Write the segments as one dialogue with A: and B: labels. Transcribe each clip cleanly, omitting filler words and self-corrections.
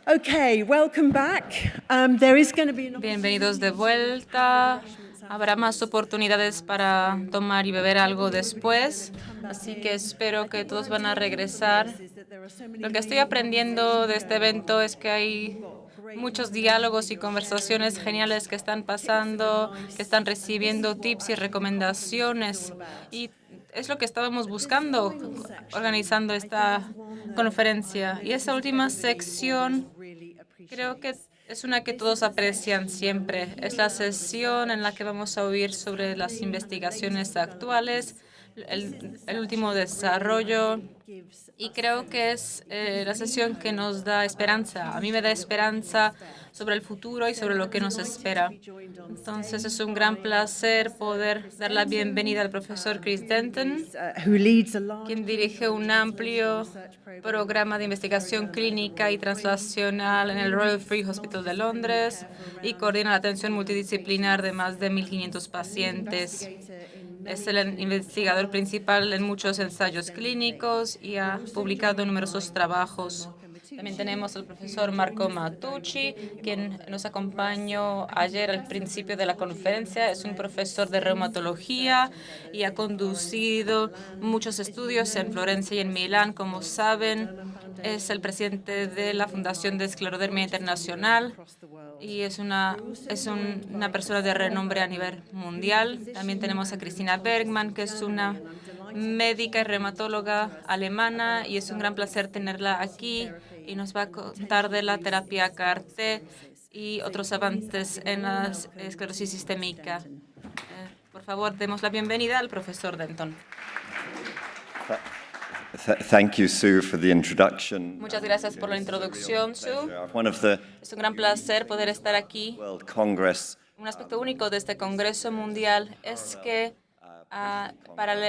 A: Okay, welcome back. There is going to be an
B: Bienvenidos de vuelta. Habrá más oportunidades para tomar y beber algo después, así que espero que todos van a regresar. Lo que estoy aprendiendo de este evento es que hay muchos diálogos y conversaciones geniales que están pasando, que están recibiendo tips y recomendaciones. Y es lo que estábamos buscando organizando esta conferencia. Y esa última sección creo que es una que todos aprecian siempre. Es la sesión en la que vamos a oír sobre las investigaciones actuales, el último desarrollo, y creo que es la sesión que nos da esperanza. A mí me da esperanza sobre el futuro y sobre lo que nos espera. Entonces es un gran placer poder dar la bienvenida al profesor Chris Denton, quien dirige un amplio programa de investigación clínica y translacional en el Royal Free Hospital de Londres y coordina la atención multidisciplinar de más de 1.500 pacientes. Es el investigador principal en muchos ensayos clínicos y ha publicado numerosos trabajos. También tenemos al profesor Marco Matucci, quien nos acompañó ayer al principio de la conferencia. Es un profesor de reumatología y ha conducido muchos estudios en Florencia y en Milán. Como saben, es el presidente de la Fundación de Esclerodermia Internacional y es una persona de renombre a nivel mundial. También tenemos a Cristina Bergmann, que es una médica y reumatóloga alemana, y es un gran placer tenerla aquí y nos va a contar de la terapia CAR-T y otros avances en la esclerosis sistémica. Por favor, demos la bienvenida al profesor Denton.
C: Thank you, Sue, for the introduction.
B: Muchas gracias por la introducción, Sue.
C: One of the
B: Es un gran placer poder estar aquí.
C: World Congress.
B: Un aspecto único de este Congreso Mundial es que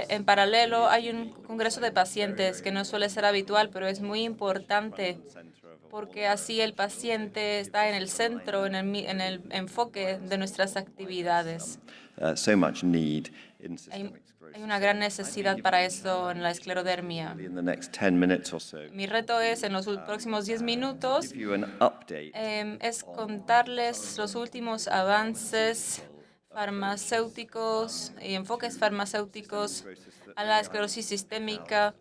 B: en paralelo hay un congreso de pacientes que no suele ser habitual, pero es muy importante porque así el paciente está en el centro, en el enfoque de nuestras actividades.
C: So much need in
B: Hay una gran necesidad para eso en la esclerodermia.
C: in the next 10 minutes or so.
B: Mi reto es, en los próximos 10 minutos,
C: Give you an update
B: es contarles los últimos avances farmacéuticos y enfoques farmacéuticos a la esclerosis sistémica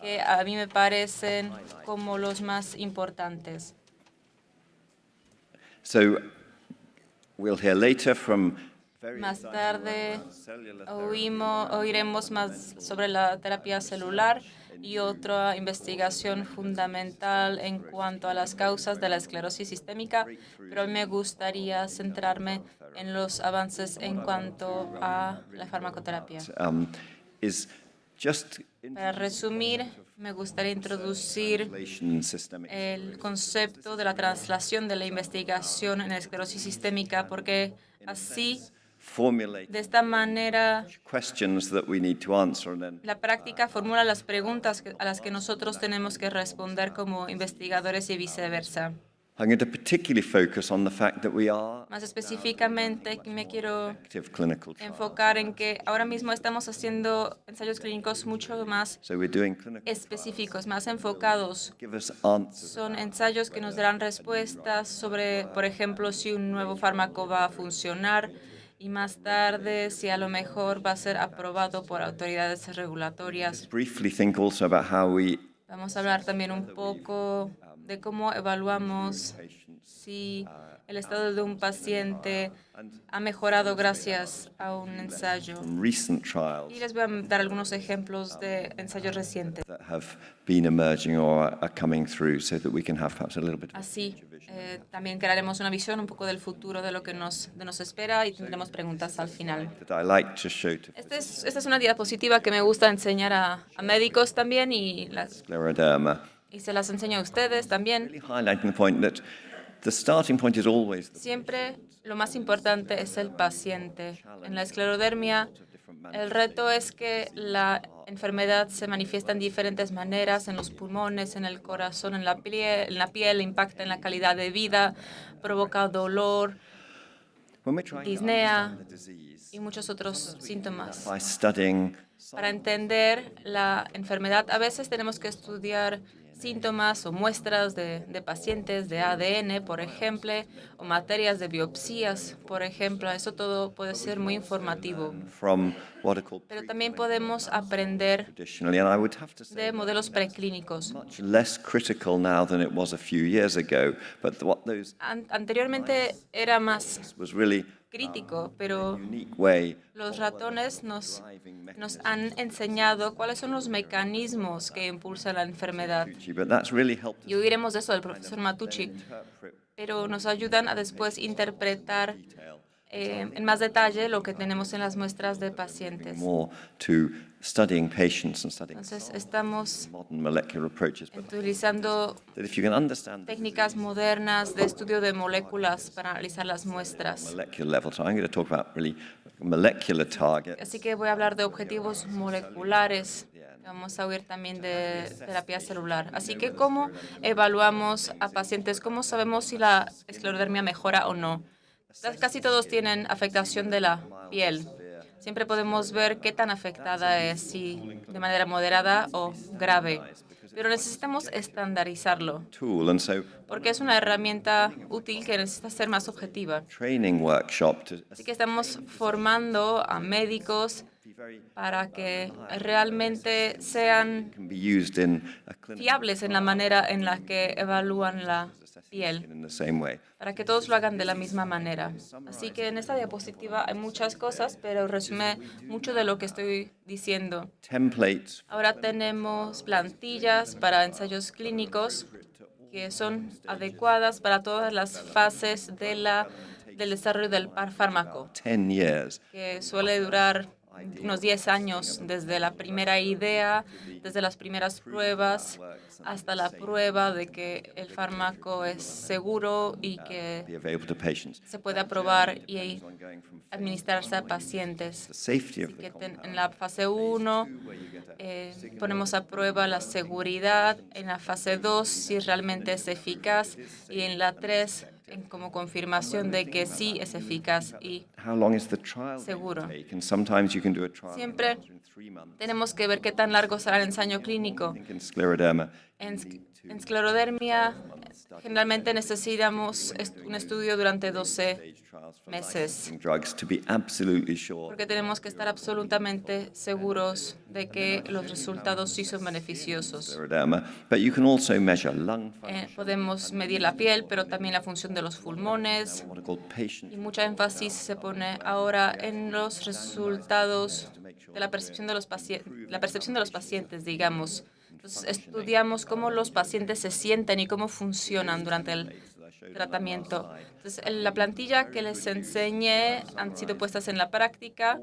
B: que a mí me parecen como los más importantes.
C: So we'll hear later from very
B: Más tarde oiremos más sobre la terapia celular y otra investigación fundamental en cuanto a las causas de la esclerosis sistémica, pero hoy me gustaría centrarme en los avances en cuanto a la farmacoterapia.
C: is just
B: Para resumir, me gustaría introducir
C: systemic
B: el concepto de la translación de la investigación en esclerosis sistémica, porque así,
C: formulate
B: de esta manera,
C: questions that we need to answer and then
B: la práctica formula las preguntas a las que nosotros tenemos que responder como investigadores y viceversa.
C: I'm going to particularly focus on the fact that we are
B: Más específicamente, me quiero
C: active clinical trials.
B: enfocar en que ahora mismo estamos haciendo ensayos clínicos mucho más
C: So we're doing clinical
B: específicos, más enfocados.
C: give us answers.
B: Son ensayos que nos darán respuestas sobre, por ejemplo, si un nuevo fármaco va a funcionar y más tarde si a lo mejor va a ser aprobado por autoridades regulatorias.
C: Briefly think also about how we
B: Vamos a hablar también un poco de cómo evaluamos si el estado de un paciente ha mejorado gracias a un ensayo.
C: recent trials
B: Y les voy a dar algunos ejemplos de ensayos recientes.
C: that have been emerging or are coming through so that we can have perhaps a little bit of
B: Así, también crearemos una visión un poco del futuro de lo que nos espera y tendremos preguntas al final.
C: that I like to show to
B: Esta es una diapositiva que me gusta enseñar a médicos también y
C: scleroderma,
B: se las enseño a ustedes también.
C: really highlighting the point that the starting point is always the
B: Siempre lo más importante es el paciente. En la esclerodermia, el reto es que la enfermedad se manifiesta en diferentes maneras, en los pulmones, en el corazón, en la piel, impacta en la calidad de vida, provoca dolor
C: when we're trying to
B: disnea
C: understand the disease
B: y muchos otros síntomas.
C: by studying
B: Para entender la enfermedad, a veces tenemos que estudiar síntomas o muestras de pacientes de ADN, por ejemplo, o materias de biopsias, por ejemplo. Eso todo puede ser muy informativo.
C: From what are called
B: Pero también podemos aprender
C: traditionally, and I would have to say
B: de modelos preclínicos.
C: much less critical now than it was a few years ago. But what those
B: Anteriormente era más
C: was really
B: crítico, pero
C: unique way
B: los ratones nos han enseñado cuáles son los mecanismos que impulsan la enfermedad.
C: but that's really helped us
B: Y oiremos eso del profesor Matucci, pero nos ayudan a después interpretar en más detalle lo que tenemos en las muestras de pacientes.
C: more to studying patients and studying
B: Entonces, estamos
C: modern molecular approaches. But
B: utilizando
C: that if you can understand the
B: técnicas modernas de estudio de moléculas para analizar las muestras.
C: molecular level, so I'm going to talk about really molecular targets.
B: Así que voy a hablar de objetivos moleculares. Vamos a oír también de terapia celular. Así que, ¿cómo evaluamos a pacientes? ¿Cómo sabemos si la esclerodermia mejora o no? Casi todos tienen afectación de la piel. Siempre podemos ver qué tan afectada es, si de manera moderada o grave. Pero necesitamos estandarizarlo,
C: Tool, and so
B: porque es una herramienta útil que necesita ser más objetiva.
C: training workshop to
B: Así que estamos formando a médicos para que realmente sean
C: can be used in a clinic
B: fiables en la manera en la que evalúan la piel,
C: in the same way.
B: para que todos lo hagan de la misma manera. Así que en esta diapositiva hay muchas cosas, pero resume mucho de lo que estoy diciendo.
C: Templates
B: Ahora tenemos plantillas para ensayos clínicos que son adecuadas para todas las fases del desarrollo del fármaco,
C: 10 years.
B: que suele durar unos 10 años, desde la primera idea, desde las primeras pruebas, hasta la prueba de que el fármaco es seguro y que
C: Be available to patients.
B: se puede aprobar y
C: Going from
B: administrarse a pacientes.
C: the safety of
B: Que
C: the
B: en la fase 1 ponemos a prueba la seguridad, en la fase 2 si realmente es eficaz y en la 3 como confirmación de que sí es eficaz y
C: how long is the trial
B: seguro.
C: going to take? And sometimes you can do a trial
B: Siempre
C: in 3 months.
B: tenemos que ver qué tan largo será el ensayo clínico.
C: I think in scleroderma,
B: En esclerodermia generalmente necesitamos un estudio durante 12 meses,
C: drugs to be absolutely sure
B: porque tenemos que estar absolutamente seguros de que los resultados sí son beneficiosos.
C: scleroderma, but you can also measure lung function,
B: Podemos medir la piel, pero también la función de los pulmones.
C: what are called patient
B: Y mucha énfasis se pone ahora en los resultados de la percepción de los pacientes, digamos. Entonces, estudiamos cómo los pacientes se sienten y cómo funcionan durante el tratamiento. Entonces, la plantilla que les enseñé han sido puestas en la práctica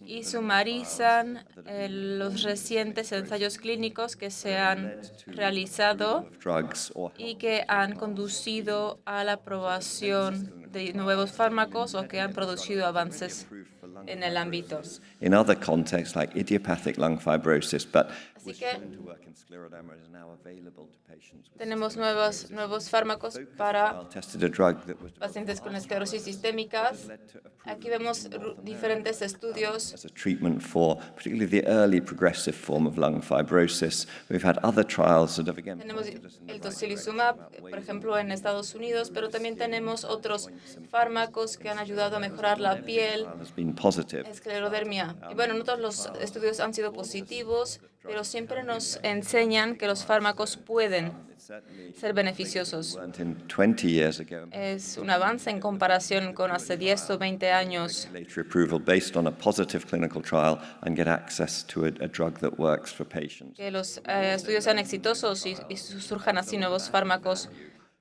B: y sumarizan los recientes ensayos clínicos que se han realizado
C: drugs or
B: y que han conducido a la aprobación de nuevos fármacos o que han producido avances en el ámbito.
C: in other contexts like idiopathic lung fibrosis, but
B: Así que
C: to work in scleroderma is now available to patients with
B: tenemos nuevos fármacos para
C: tested a drug that was
B: pacientes con esclerosis sistémica. Aquí vemos diferentes estudios
C: as a treatment for particularly the early progressive form of lung fibrosis. We've had other trials that have again
B: Tenemos
C: pointed us in the
B: el
C: right
B: tocilizumab, por ejemplo, en Estados Unidos, pero también tenemos otros fármacos que han ayudado a mejorar la piel,
C: direction. Has been positive.
B: esclerodermia. Y bueno, no todos los estudios han sido positivos, pero siempre nos enseñan que los fármacos pueden ser beneficiosos.
C: Weren't in 20 years ago.
B: Es un avance en comparación con hace 10 o 20 años.
C: Regulatory approval based on a positive clinical trial and get access to a drug that works for patients.
B: Que los estudios sean exitosos y surjan así nuevos fármacos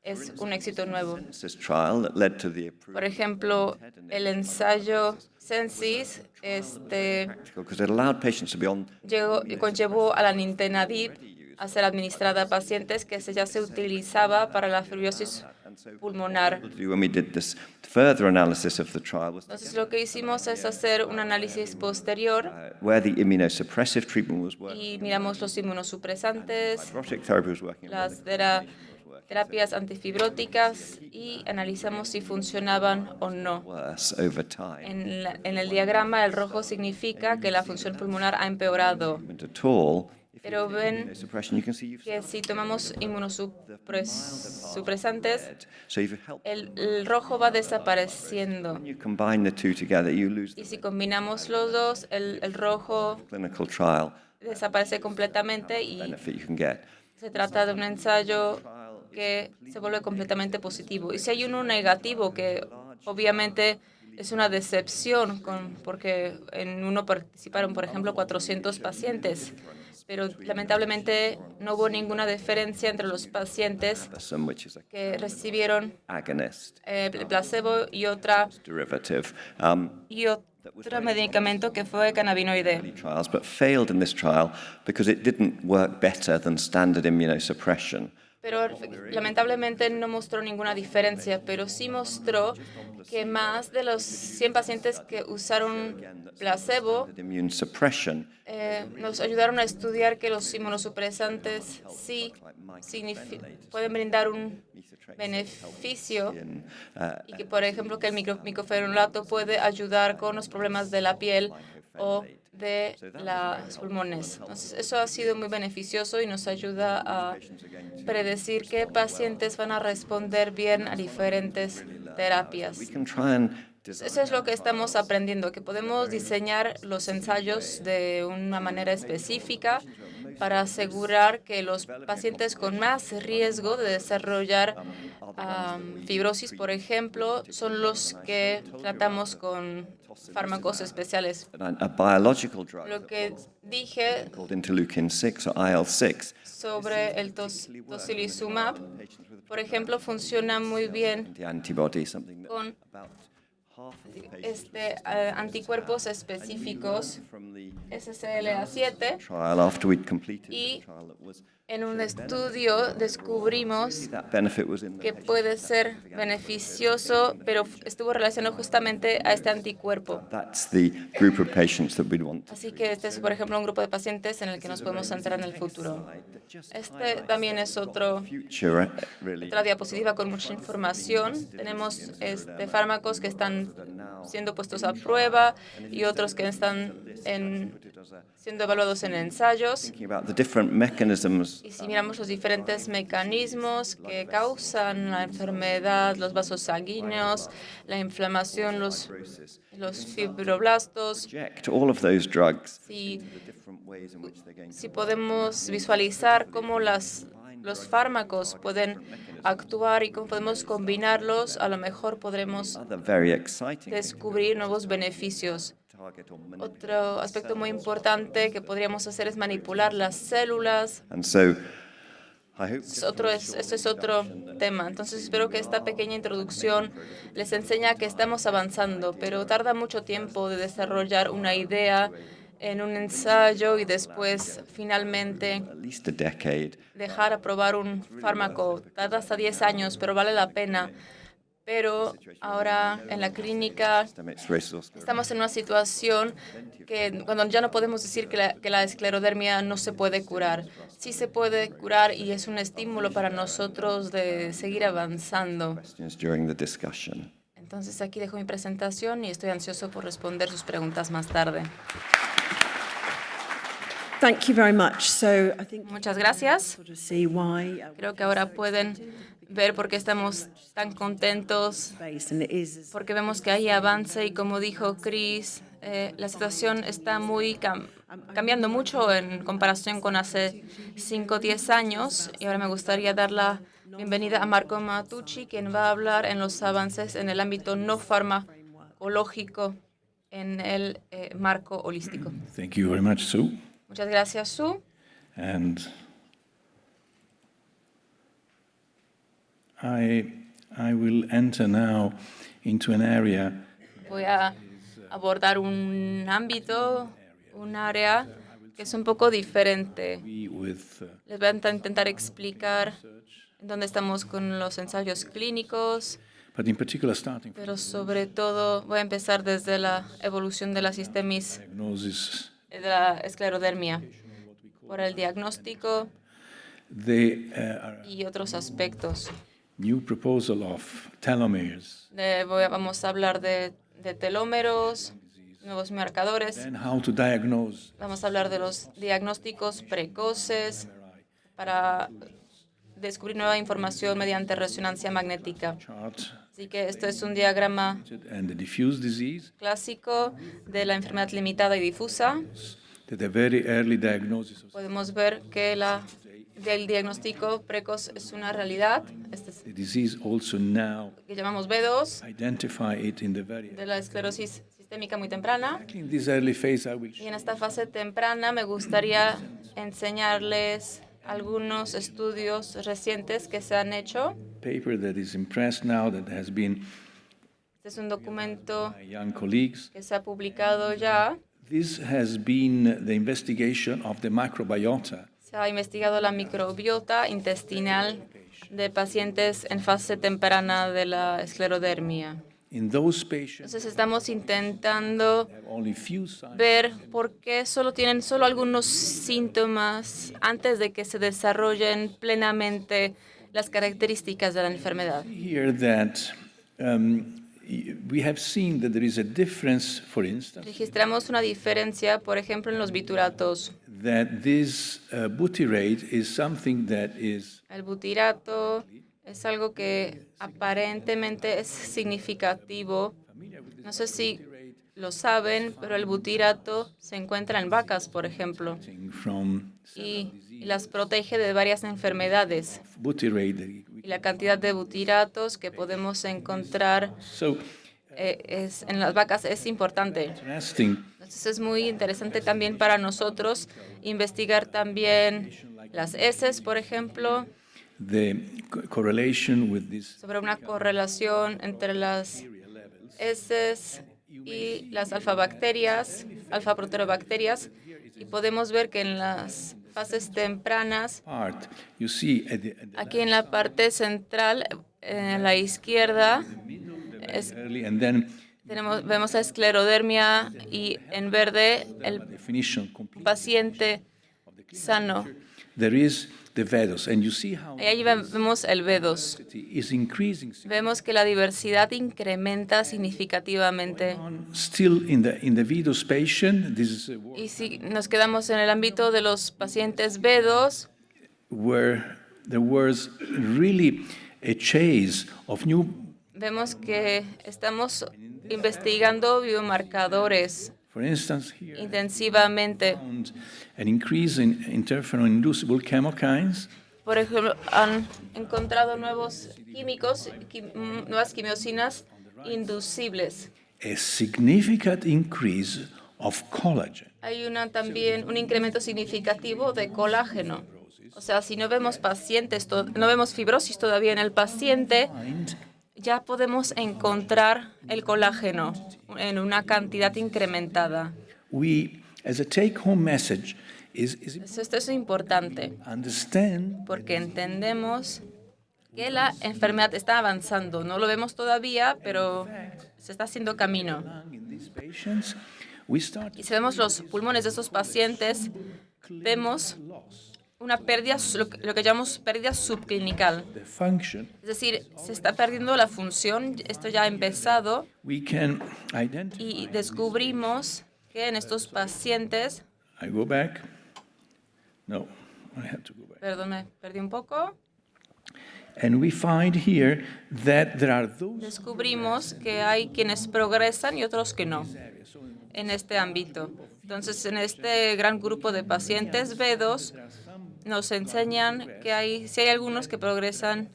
B: es un éxito nuevo.
C: This trial that led to the approval
B: Por ejemplo, el ensayo Sensis
C: because it allowed patients to be on
B: conllevó a la nintedanib a ser administrada a pacientes que ya se utilizaba para la fibrosis pulmonar.
C: when we did this further analysis of the trial was
B: Entonces, lo que hicimos es hacer un análisis posterior
C: where the immunosuppressive treatment was working.
B: y miramos los inmunosupresantes,
C: Fibrotic therapy was working.
B: las terapias antifibróticas y analizamos si funcionaban o no.
C: Worse over time.
B: En el diagrama, el rojo significa que la función pulmonar ha empeorado.
C: At all,
B: Pero ven
C: Immunosuppression, you can see you've
B: que si tomamos inmunosupresantes,
C: so you've helped.
B: el rojo va desapareciendo.
C: When you combine the two together, you lose
B: Y
C: the
B: si combinamos los dos, el rojo
C: clinical trial
B: desaparece completamente y
C: benefit you can get.
B: se trata de un ensayo que se vuelve completamente positivo. Y si hay uno negativo, que obviamente es una decepción, porque en uno participaron, por ejemplo, 400 pacientes, pero lamentablemente no hubo ninguna diferencia entre los pacientes
C: Some which is a
B: que recibieron
C: agonist
B: placebo y
C: derivative.
B: otro medicamento que fue cannabinoide.
C: Trials, but failed in this trial because it didn't work better than standard immunosuppression.
B: Pero lamentablemente no mostró ninguna diferencia, pero sí mostró que más de los 100 pacientes que usaron placebo
C: Immune suppression
B: nos ayudaron a estudiar que los inmunosupresantes sí pueden brindar un beneficio y que, por ejemplo, que el micofenolato puede ayudar con los problemas de la piel o de los pulmones. Entonces, eso ha sido muy beneficioso y nos ayuda a predecir qué pacientes van a responder bien a diferentes terapias.
C: we can try and
B: Eso es lo que estamos aprendiendo, que podemos diseñar los ensayos de una manera específica para asegurar que los pacientes con más riesgo de desarrollar fibrosis, por ejemplo, son los que tratamos con fármacos especiales.
C: a biological drug
B: Lo que dije
C: called interleukin 6 or IL-6
B: sobre el tocilizumab, por ejemplo, funciona muy bien
C: the antibody, something that
B: con
C: about half of the
B: anticuerpos específicos
C: from the
B: SCLA7.
C: trial after we'd completed
B: Y
C: the trial that was
B: en un estudio descubrimos
C: that benefit was in
B: que
C: the
B: puede ser beneficioso, pero estuvo relacionado justamente a este anticuerpo.
C: that's the group of patients that we'd want to
B: Así que este es, por ejemplo, un grupo de pacientes en el que nos podemos centrar en el futuro. Este también es
C: future really
B: otra diapositiva con mucha información. Tenemos fármacos que están siendo puestos a prueba y otros que están siendo evaluados en ensayos.
C: thinking about the different mechanisms
B: Y si miramos los diferentes mecanismos que causan la enfermedad, los vasos sanguíneos, la inflamación, los fibroblastos,
C: project all of those drugs
B: si,
C: the different ways in which they're going
B: si podemos visualizar cómo los fármacos pueden actuar y cómo podemos combinarlos, a lo mejor podremos
C: other very exciting
B: descubrir nuevos beneficios.
C: target or
B: Otro aspecto muy importante que podríamos hacer es manipular las células.
C: and so I hope
B: Este es otro tema. Entonces espero que esta pequeña introducción les enseñe que estamos avanzando, pero tarda mucho tiempo de desarrollar una idea en un ensayo y después finalmente
C: at least a decade
B: dejar aprobar un fármaco. Tarda hasta 10 años, pero vale la pena. Pero ahora en la clínica
C: systemic sclerosis
B: estamos en una situación que cuando ya no podemos decir que la esclerodermia no se puede curar. Sí se puede curar y es un estímulo para nosotros de seguir avanzando.
C: questions during the discussion.
B: Entonces aquí dejo mi presentación y estoy ansioso por responder sus preguntas más tarde.
A: Thank you very much. So I think
B: Muchas gracias.
A: sort of see why
B: Creo que ahora pueden ver por qué estamos tan contentos,
A: space and it is
B: porque vemos que hay avance y como dijo Chris, la situación está muy cambiando mucho en comparación con hace 5 o 10 años. Y ahora me gustaría dar la bienvenida a Marco Matucci, quien va a hablar en los avances en el ámbito no farmacológico en el marco holístico.
D: Thank you very much, Sue.
B: Muchas gracias, Sue.
D: And I will enter now into an area
B: Voy a abordar un ámbito, un área que es un poco diferente.
D: with
B: Les voy a intentar explicar dónde estamos con los ensayos clínicos,
D: but in particular starting from
B: pero sobre todo voy a empezar desde la evolución de la sistemis,
D: diagnosis.
B: de la esclerodermia, por el diagnóstico
D: The
B: y otros aspectos.
D: new proposal of telomeres
B: Vamos a hablar de telómeros nuevos marcadores.
D: Then how to diagnose
B: Vamos a hablar de los diagnósticos precoces para descubrir nueva información mediante resonancia magnética.
D: chart
B: Así que esto es un diagrama
D: and the diffuse disease,
B: clásico de la enfermedad limitada y difusa.
D: that a very early diagnosis of
B: Podemos ver que el diagnóstico precoz es una realidad. Este es
D: the disease also now
B: lo que llamamos B2,
D: identify it in the very
B: de la esclerosis sistémica muy temprana.
D: in this early phase. I will
B: Y en esta fase temprana me gustaría enseñarles algunos estudios recientes que se han hecho.
D: paper that is in press now that has been
B: Este es un documento
D: by young colleagues.
B: que se ha publicado ya.
D: This has been the investigation of the microbiota
B: Se ha investigado la microbiota intestinal de pacientes en fase temprana de la esclerodermia.
D: in those patients
B: Entonces estamos intentando
D: who have only few signs.
B: ver por qué tienen solo algunos síntomas antes de que se desarrollen plenamente las características de la enfermedad.
D: Here that we have seen that there is a difference, for instance,
B: Registramos una diferencia, por ejemplo, en los bituratos.
D: that this butyrate is something that is
B: El butirato es algo que aparentemente es significativo. No sé si lo saben, pero el butirato se encuentra en vacas, por ejemplo,
D: from
B: y las protege de varias enfermedades.
D: butyrate. That we-
B: Y la cantidad de butiratos que podemos encontrar
D: So
B: en las vacas es importante.
D: interesting
B: Entonces es muy interesante también para nosotros investigar también las heces, por ejemplo,
D: the correlation with this
B: sobre una correlación entre las heces y las alfabacterias, alfaproteobacterias, y podemos ver que en las fases tempranas,
D: part. You see
B: aquí en la parte central, en la izquierda,
D: early, and then
B: vemos la esclerodermia y en verde el
D: definition complete.
B: paciente sano.
D: There is the VEDOS, and you see how
B: Y ahí vemos el B2.
D: it is increasing.
B: Vemos que la diversidad incrementa significativamente.
D: Still in the VEDOS patient, this is
B: Y si nos quedamos en el ámbito de los pacientes B2,
D: where there was really a chase of new.
B: vemos que estamos investigando biomarcadores
D: For instance, here
B: intensivamente.
D: found an increase in interferon-inducible chemokines.
B: Por ejemplo, han encontrado nuevos químicos, nuevas quimiosinas inducibles.
D: A significant increase of collagen.
B: Hay también un incremento significativo de colágeno. O sea, si no vemos no vemos fibrosis todavía en el paciente,
D: Find
B: ya podemos encontrar el colágeno en una cantidad incrementada.
D: we, as a take-home message, is
B: Esto es importante
D: understand
B: porque entendemos que la enfermedad está avanzando. No lo vemos todavía, pero se está haciendo camino.
D: in these patients, we start
B: Y si vemos los pulmones de estos pacientes, vemos una pérdida, lo que llamamos pérdida subclinical.
D: the function.
B: Es decir, se está perdiendo la función, esto ya ha empezado,
D: We can identify.
B: y descubrimos que en estos pacientes,
D: I go back. No, I have to go back.
B: perdón, me perdí un poco,
D: And we find here that there are those
B: descubrimos que hay quienes progresan y otros que no en este ámbito. Entonces, en este gran grupo de pacientes B2, nos enseñan que si hay algunos que progresan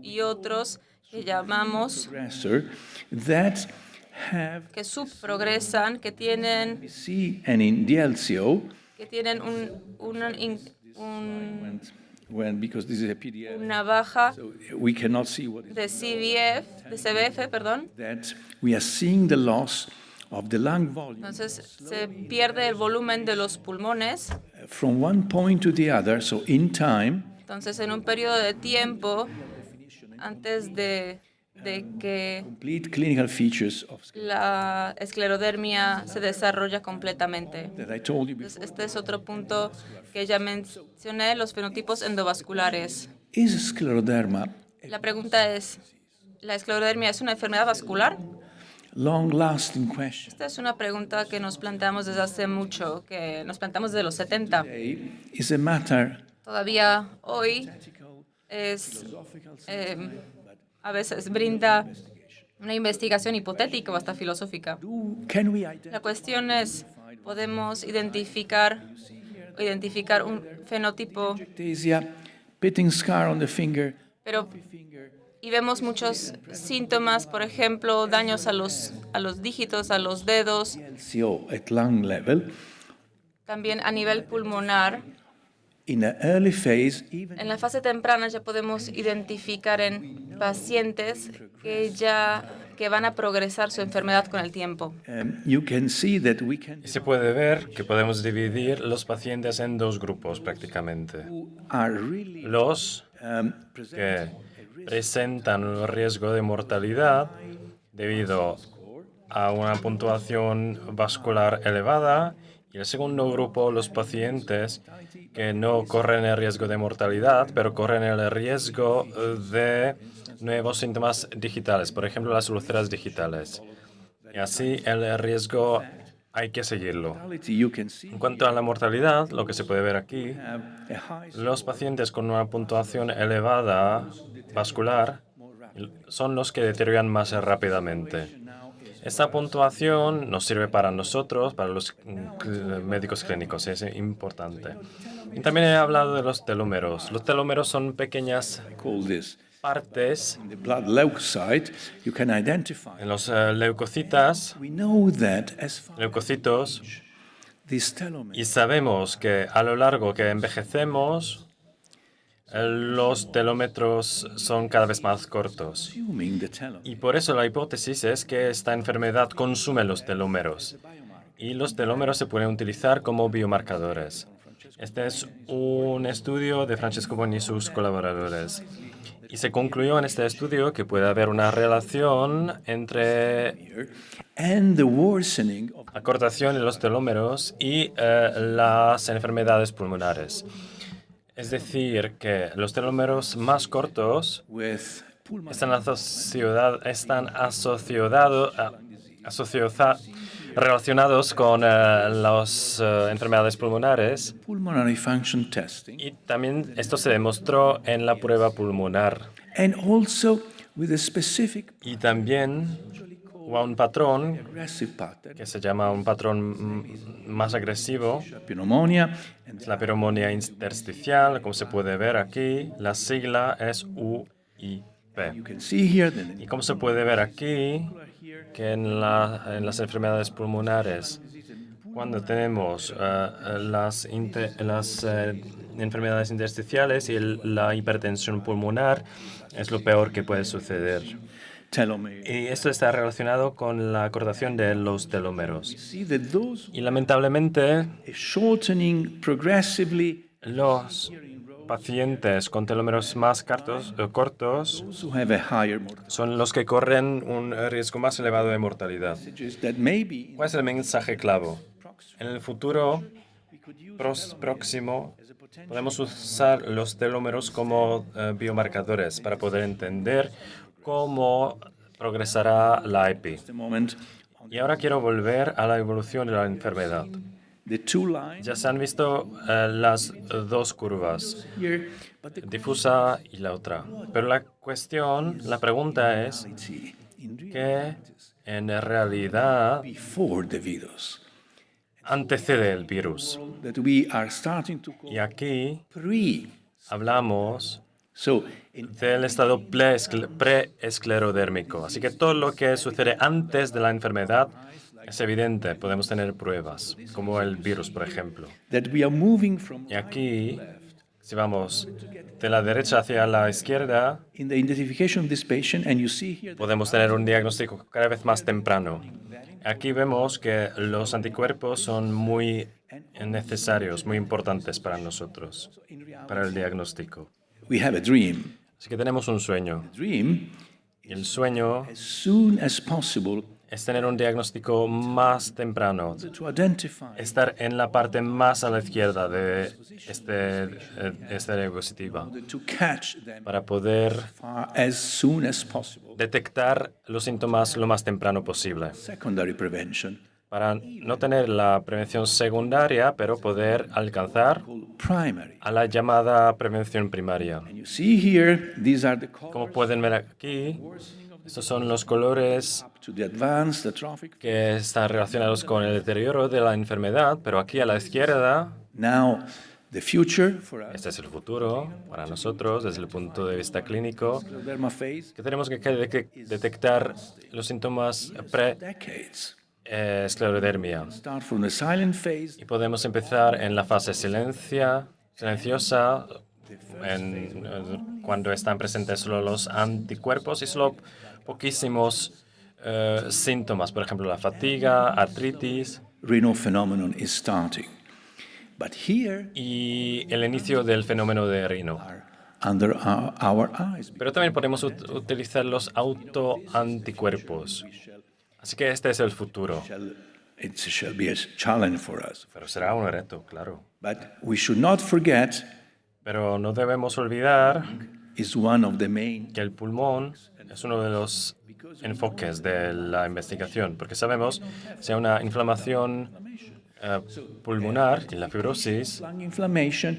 B: y otros que llamamos
D: progressor that have
B: que subprogresan, que tienen
D: we see and in the LCO when because this is a PDF,
B: una baja
D: so we cannot see what is
B: de CBF, perdón.
D: that we are seeing the loss of the lung volume
B: Entonces se pierde el volumen de los pulmones.
D: from one point to the other. So in time,
B: Entonces en un periodo de tiempo antes de que
D: complete clinical features of
B: la esclerodermia se desarrolla completamente.
D: that I told you before.
B: Entonces, este es otro punto que ya mencioné, los fenotipos endovasculares.
D: Is scleroderma
B: La pregunta es, ¿la esclerodermia es una enfermedad vascular?
D: long-lasting question.
B: Esta es una pregunta que nos planteamos desde hace mucho, que nos planteamos desde los 70.
D: Today is a matter
B: Todavía hoy es, a veces brinda una investigación hipotética o hasta filosófica.
D: can we
B: La
D: identify
B: cuestión es, ¿podemos identificar un fenotipo?
D: ectasia, pitting scar on the finger,
B: Pero y vemos muchos síntomas, por ejemplo, daños a los dígitos, a los dedos,
D: LCO at lung level?
B: también a nivel pulmonar.
D: In an early phase, even
B: En la fase temprana ya podemos identificar en pacientes que van a progresar su enfermedad con el tiempo.
D: you can see that we can
E: Y se puede ver que podemos dividir los pacientes en dos grupos prácticamente.
D: who are really
E: Los
D: present
E: que presentan un riesgo de mortalidad debido a una puntuación vascular elevada, y el segundo grupo, los pacientes que no corren el riesgo de mortalidad, pero corren el riesgo de nuevos síntomas digitales, por ejemplo, las úlceras digitales. Y así el riesgo hay que seguirlo.
D: you can see
E: En cuanto a la mortalidad, lo que se puede ver aquí,
D: a high
E: los pacientes con una puntuación elevada vascular son los que deterioran más rápidamente. Esta puntuación nos sirve para nosotros, para los médicos clínicos, es importante. Y también he hablado de los telómeros. Los telómeros son pequeñas
D: call this
E: partes
D: in the blood leukocyte. You can identify.
E: en los leucocitas,
D: We know that as far
E: leucocitos,
D: these telomeres
E: y sabemos que a lo largo que envejecemos, los telómetros son cada vez más cortos.
D: consuming the telomere.
E: Y por eso la hipótesis es que esta enfermedad consume los telómeros. Y los telómeros se pueden utilizar como biomarcadores. Este es un estudio de Francesco Boni y sus colaboradores. Y se concluyó en este estudio que puede haber una relación entre
D: And the worsening of
E: la cortación de los telómeros y las enfermedades pulmonares. Es decir, que los telómeros más cortos
D: with pulmonary
E: están relacionados con las enfermedades pulmonares,
D: pulmonary function testing,
E: y también esto se demostró en la prueba pulmonar.
D: and also with a specific
E: Y también hubo un patrón
D: aggressive pattern,
E: que se llama un patrón más agresivo,
D: pneumonia, and
E: es la pneumonía intersticial, como se puede ver aquí, la sigla es UIP.
D: you can see here that
E: Y como se puede ver aquí, que en las enfermedades pulmonares, cuando tenemos las enfermedades intersticiales y la hipertensión pulmonar, es lo peor que puede suceder.
D: telomere.
E: Y esto está relacionado con la cortación de los telómeros.
D: See that those
E: Y lamentablemente,
D: shortening progressively,
E: los pacientes con telómeros más cortos
D: those who have a higher mortality,
E: son los que corren un riesgo más elevado de mortalidad.
D: that maybe
E: ¿Cuál es el mensaje clave? En el futuro próximo podemos usar los telómeros como biomarcadores para poder entender cómo progresará la EPI.
D: the moment
E: Y ahora quiero volver a la evolución de la enfermedad.
D: the two lines
E: Ya se han visto las dos curvas,
D: here, but the
E: difusa y la otra. Pero la pregunta es
D: in
E: ¿qué en realidad
D: before the virus
E: antecede el virus?
D: that we are starting to call
E: Y aquí
D: pre.
E: hablamos
D: So in
E: del estado preesclerodérmico. Así que todo lo que sucede antes de la enfermedad es evidente. Podemos tener pruebas, como el virus, por ejemplo.
D: that we are moving from
E: Y aquí, si vamos de la derecha hacia la izquierda,
D: in the identification of this patient, and you see here that
E: podemos tener un diagnóstico cada vez más temprano. Aquí vemos que los anticuerpos son muy necesarios, muy importantes para nosotros, para el diagnóstico.
D: we have a dream.
E: Así que tenemos un sueño.
D: Dream,
E: Y el sueño
D: as soon as possible,
E: es tener un diagnóstico más temprano,
D: to identify
E: estar en la parte más a la izquierda de esta diapositiva,
D: to catch them
E: para poder
D: as soon as possible
E: detectar los síntomas lo más temprano posible,
D: secondary prevention,
E: para no tener la prevención secundaria, pero poder alcanzar
D: primary.
E: a la llamada prevención primaria.
D: And you see here, these are the
E: Como
D: colors
E: pueden ver aquí, estos son los colores
D: to the advanced, the trophic.
E: que están relacionados con el deterioro de la enfermedad, pero aquí a la izquierda,
D: Now, the future for us,
E: este es el futuro para nosotros desde el punto de vista clínico,
D: derma phase,
E: que tenemos que detectar los síntomas
D: decades.
E: pre-esclerodermia.
D: Start from the silent phase,
E: Y podemos empezar en la fase silenciosa, cuando están presentes solo los anticuerpos y solo poquísimos síntomas, por ejemplo, la fatiga, artritis
D: renal phenomenon is starting. But here,
E: y el inicio del fenómeno de Rino.
D: under our eyes,
E: Pero también podemos utilizar los autoanticuerpos. Así que este es el futuro.
D: it shall be a challenge for us.
E: Pero será un reto, claro.
D: But we should not forget,
E: Pero no debemos olvidar
D: is one of the main
E: que el pulmón es uno de los enfoques de la investigación, porque sabemos si hay una inflamación pulmonar y la fibrosis,
D: lung inflammation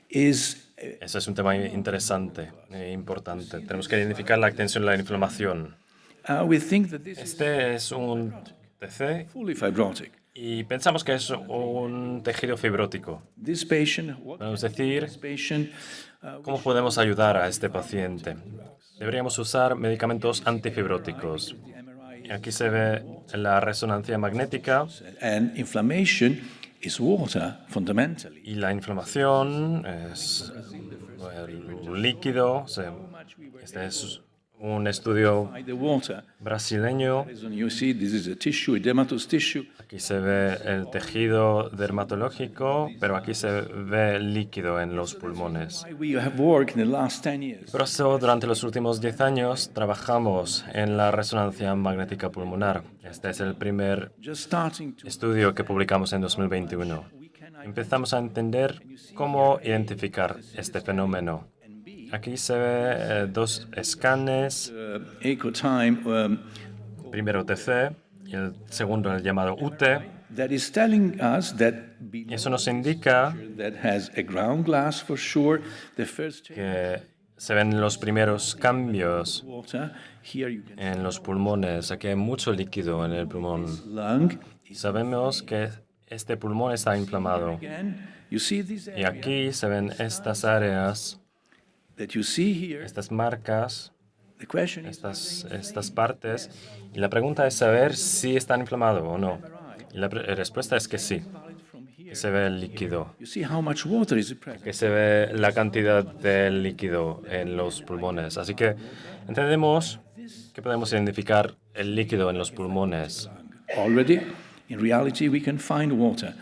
D: is
E: ese es un tema interesante e importante. Tenemos que identificar la extensión de la inflamación.
D: we think that this is
E: Este es un TC
D: fully fibrotic.
E: y pensamos que es un tejido fibrótico.
D: This patient,
E: Podemos decir,
D: this patient,
E: ¿cómo podemos ayudar a este paciente? Deberíamos usar medicamentos antifibróticos. Y aquí se ve la resonancia magnética
D: and inflammation is water fundamentally.
E: y la inflamación es un líquido. Este es un estudio
D: By the water,
E: brasileño.
D: you see this is a tissue, edematous tissue.
E: Aquí se ve el tejido dermatológico, pero aquí se ve el líquido en los pulmones.
D: We have worked in the last 10 years
E: Por eso, durante los últimos 10 años, trabajamos en la resonancia magnética pulmonar. Este es el primer
D: just starting to
E: estudio que publicamos en 2021. Empezamos a entender cómo identificar este fenómeno. Aquí se ve dos escanes,
D: echo time
E: primero TC y el segundo el llamado UT.
D: that is telling us that
E: Y eso nos indica
D: that has a ground glass for sure. The first
E: que se ven los primeros cambios
D: water here you can
E: en los pulmones. Aquí hay mucho líquido en el pulmón.
D: lung
E: Y sabemos que este pulmón está inflamado.
D: again. You see this
E: Y aquí se ven estas áreas,
D: that you see here.
E: estas marcas,
D: The question is
E: estas partes. Y la pregunta es saber si están inflamados o no. Y la respuesta es que sí, que se ve el líquido,
D: you see how much water is present.
E: que se ve la cantidad de líquido en los pulmones. Así que entendemos que podemos identificar el líquido en los pulmones.
D: Already, in reality, we can find water.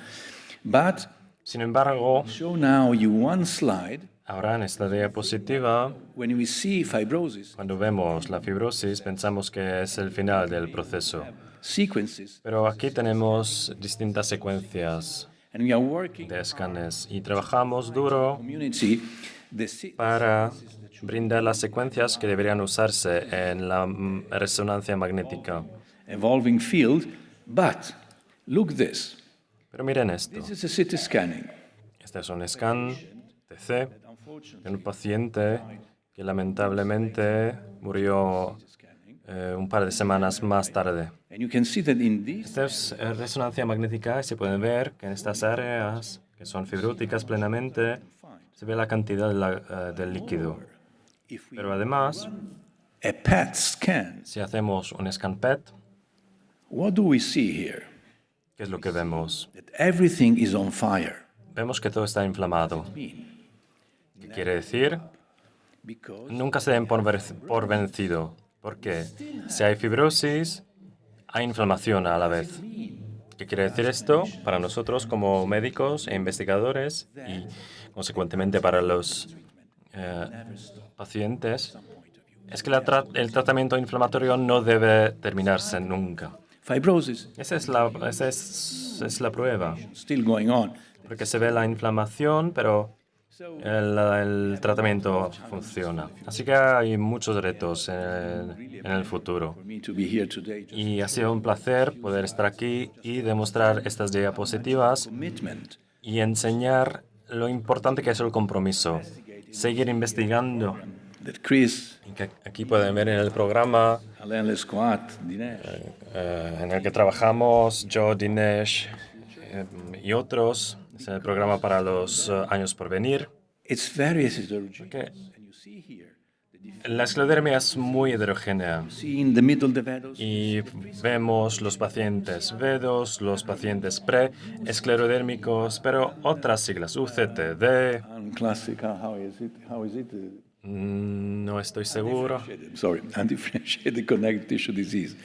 D: But
E: Sin embargo,
D: show now you one slide.
E: ahora en esta diapositiva,
D: When we see fibrosis
E: cuando vemos la fibrosis, pensamos que es el final del proceso.
D: sequences,
E: Pero aquí tenemos distintas secuencias
D: and we are working
E: de escanes y trabajamos duro
D: community,
E: para brindar las secuencias que deberían usarse en la resonancia magnética.
D: evolving field. But look this.
E: Pero miren esto.
D: This is a CT scanning.
E: Este es un scan TC de un paciente que lamentablemente murió un par de semanas más tarde.
D: And you can see that in this,
E: Esta es resonancia magnética y se pueden ver que en estas áreas que son fibróticas plenamente se ve la cantidad del líquido.
D: if we
E: Pero además,
D: a PET scan,
E: si hacemos un scan PET,
D: what do we see here?
E: ¿qué es lo que vemos?
D: That everything is on fire.
E: Vemos que todo está inflamado. ¿Qué quiere decir?
D: Because
E: Nunca se den por vencido, porque si hay fibrosis, hay inflamación a la vez. ¿Qué quiere decir esto? Para nosotros como médicos e investigadores y consecuentemente para los pacientes, es que el tratamiento inflamatorio no debe terminarse nunca.
D: fibrosis
E: Esa es la prueba,
D: still going on.
E: porque se ve la inflamación, pero el tratamiento funciona. Así que hay muchos retos en el futuro.
D: For me to be here today, just
E: Y ha sido un placer poder estar aquí y demostrar estas diapositivas
D: commitment.
E: y enseñar lo importante que es el compromiso. Seguir investigando.
D: That Chris,
E: Y que aquí pueden ver en el programa
D: Alain Lesquat, Dinesh,
E: en el que trabajamos, yo, Dinesh y otros. Es el programa para los años por venir.
D: it's very heterogeneous.
E: Que
D: And you see here,
E: la esclerodermia es muy heterogénea.
D: see in the middle the vados,
E: Y vemos los pacientes VEDOS, los pacientes pre-esclerodérmicos, pero otras siglas, UCTD,
D: classic, how is it? How is it?
E: no estoy seguro.
D: Sorry, undifferentiated connective tissue disease.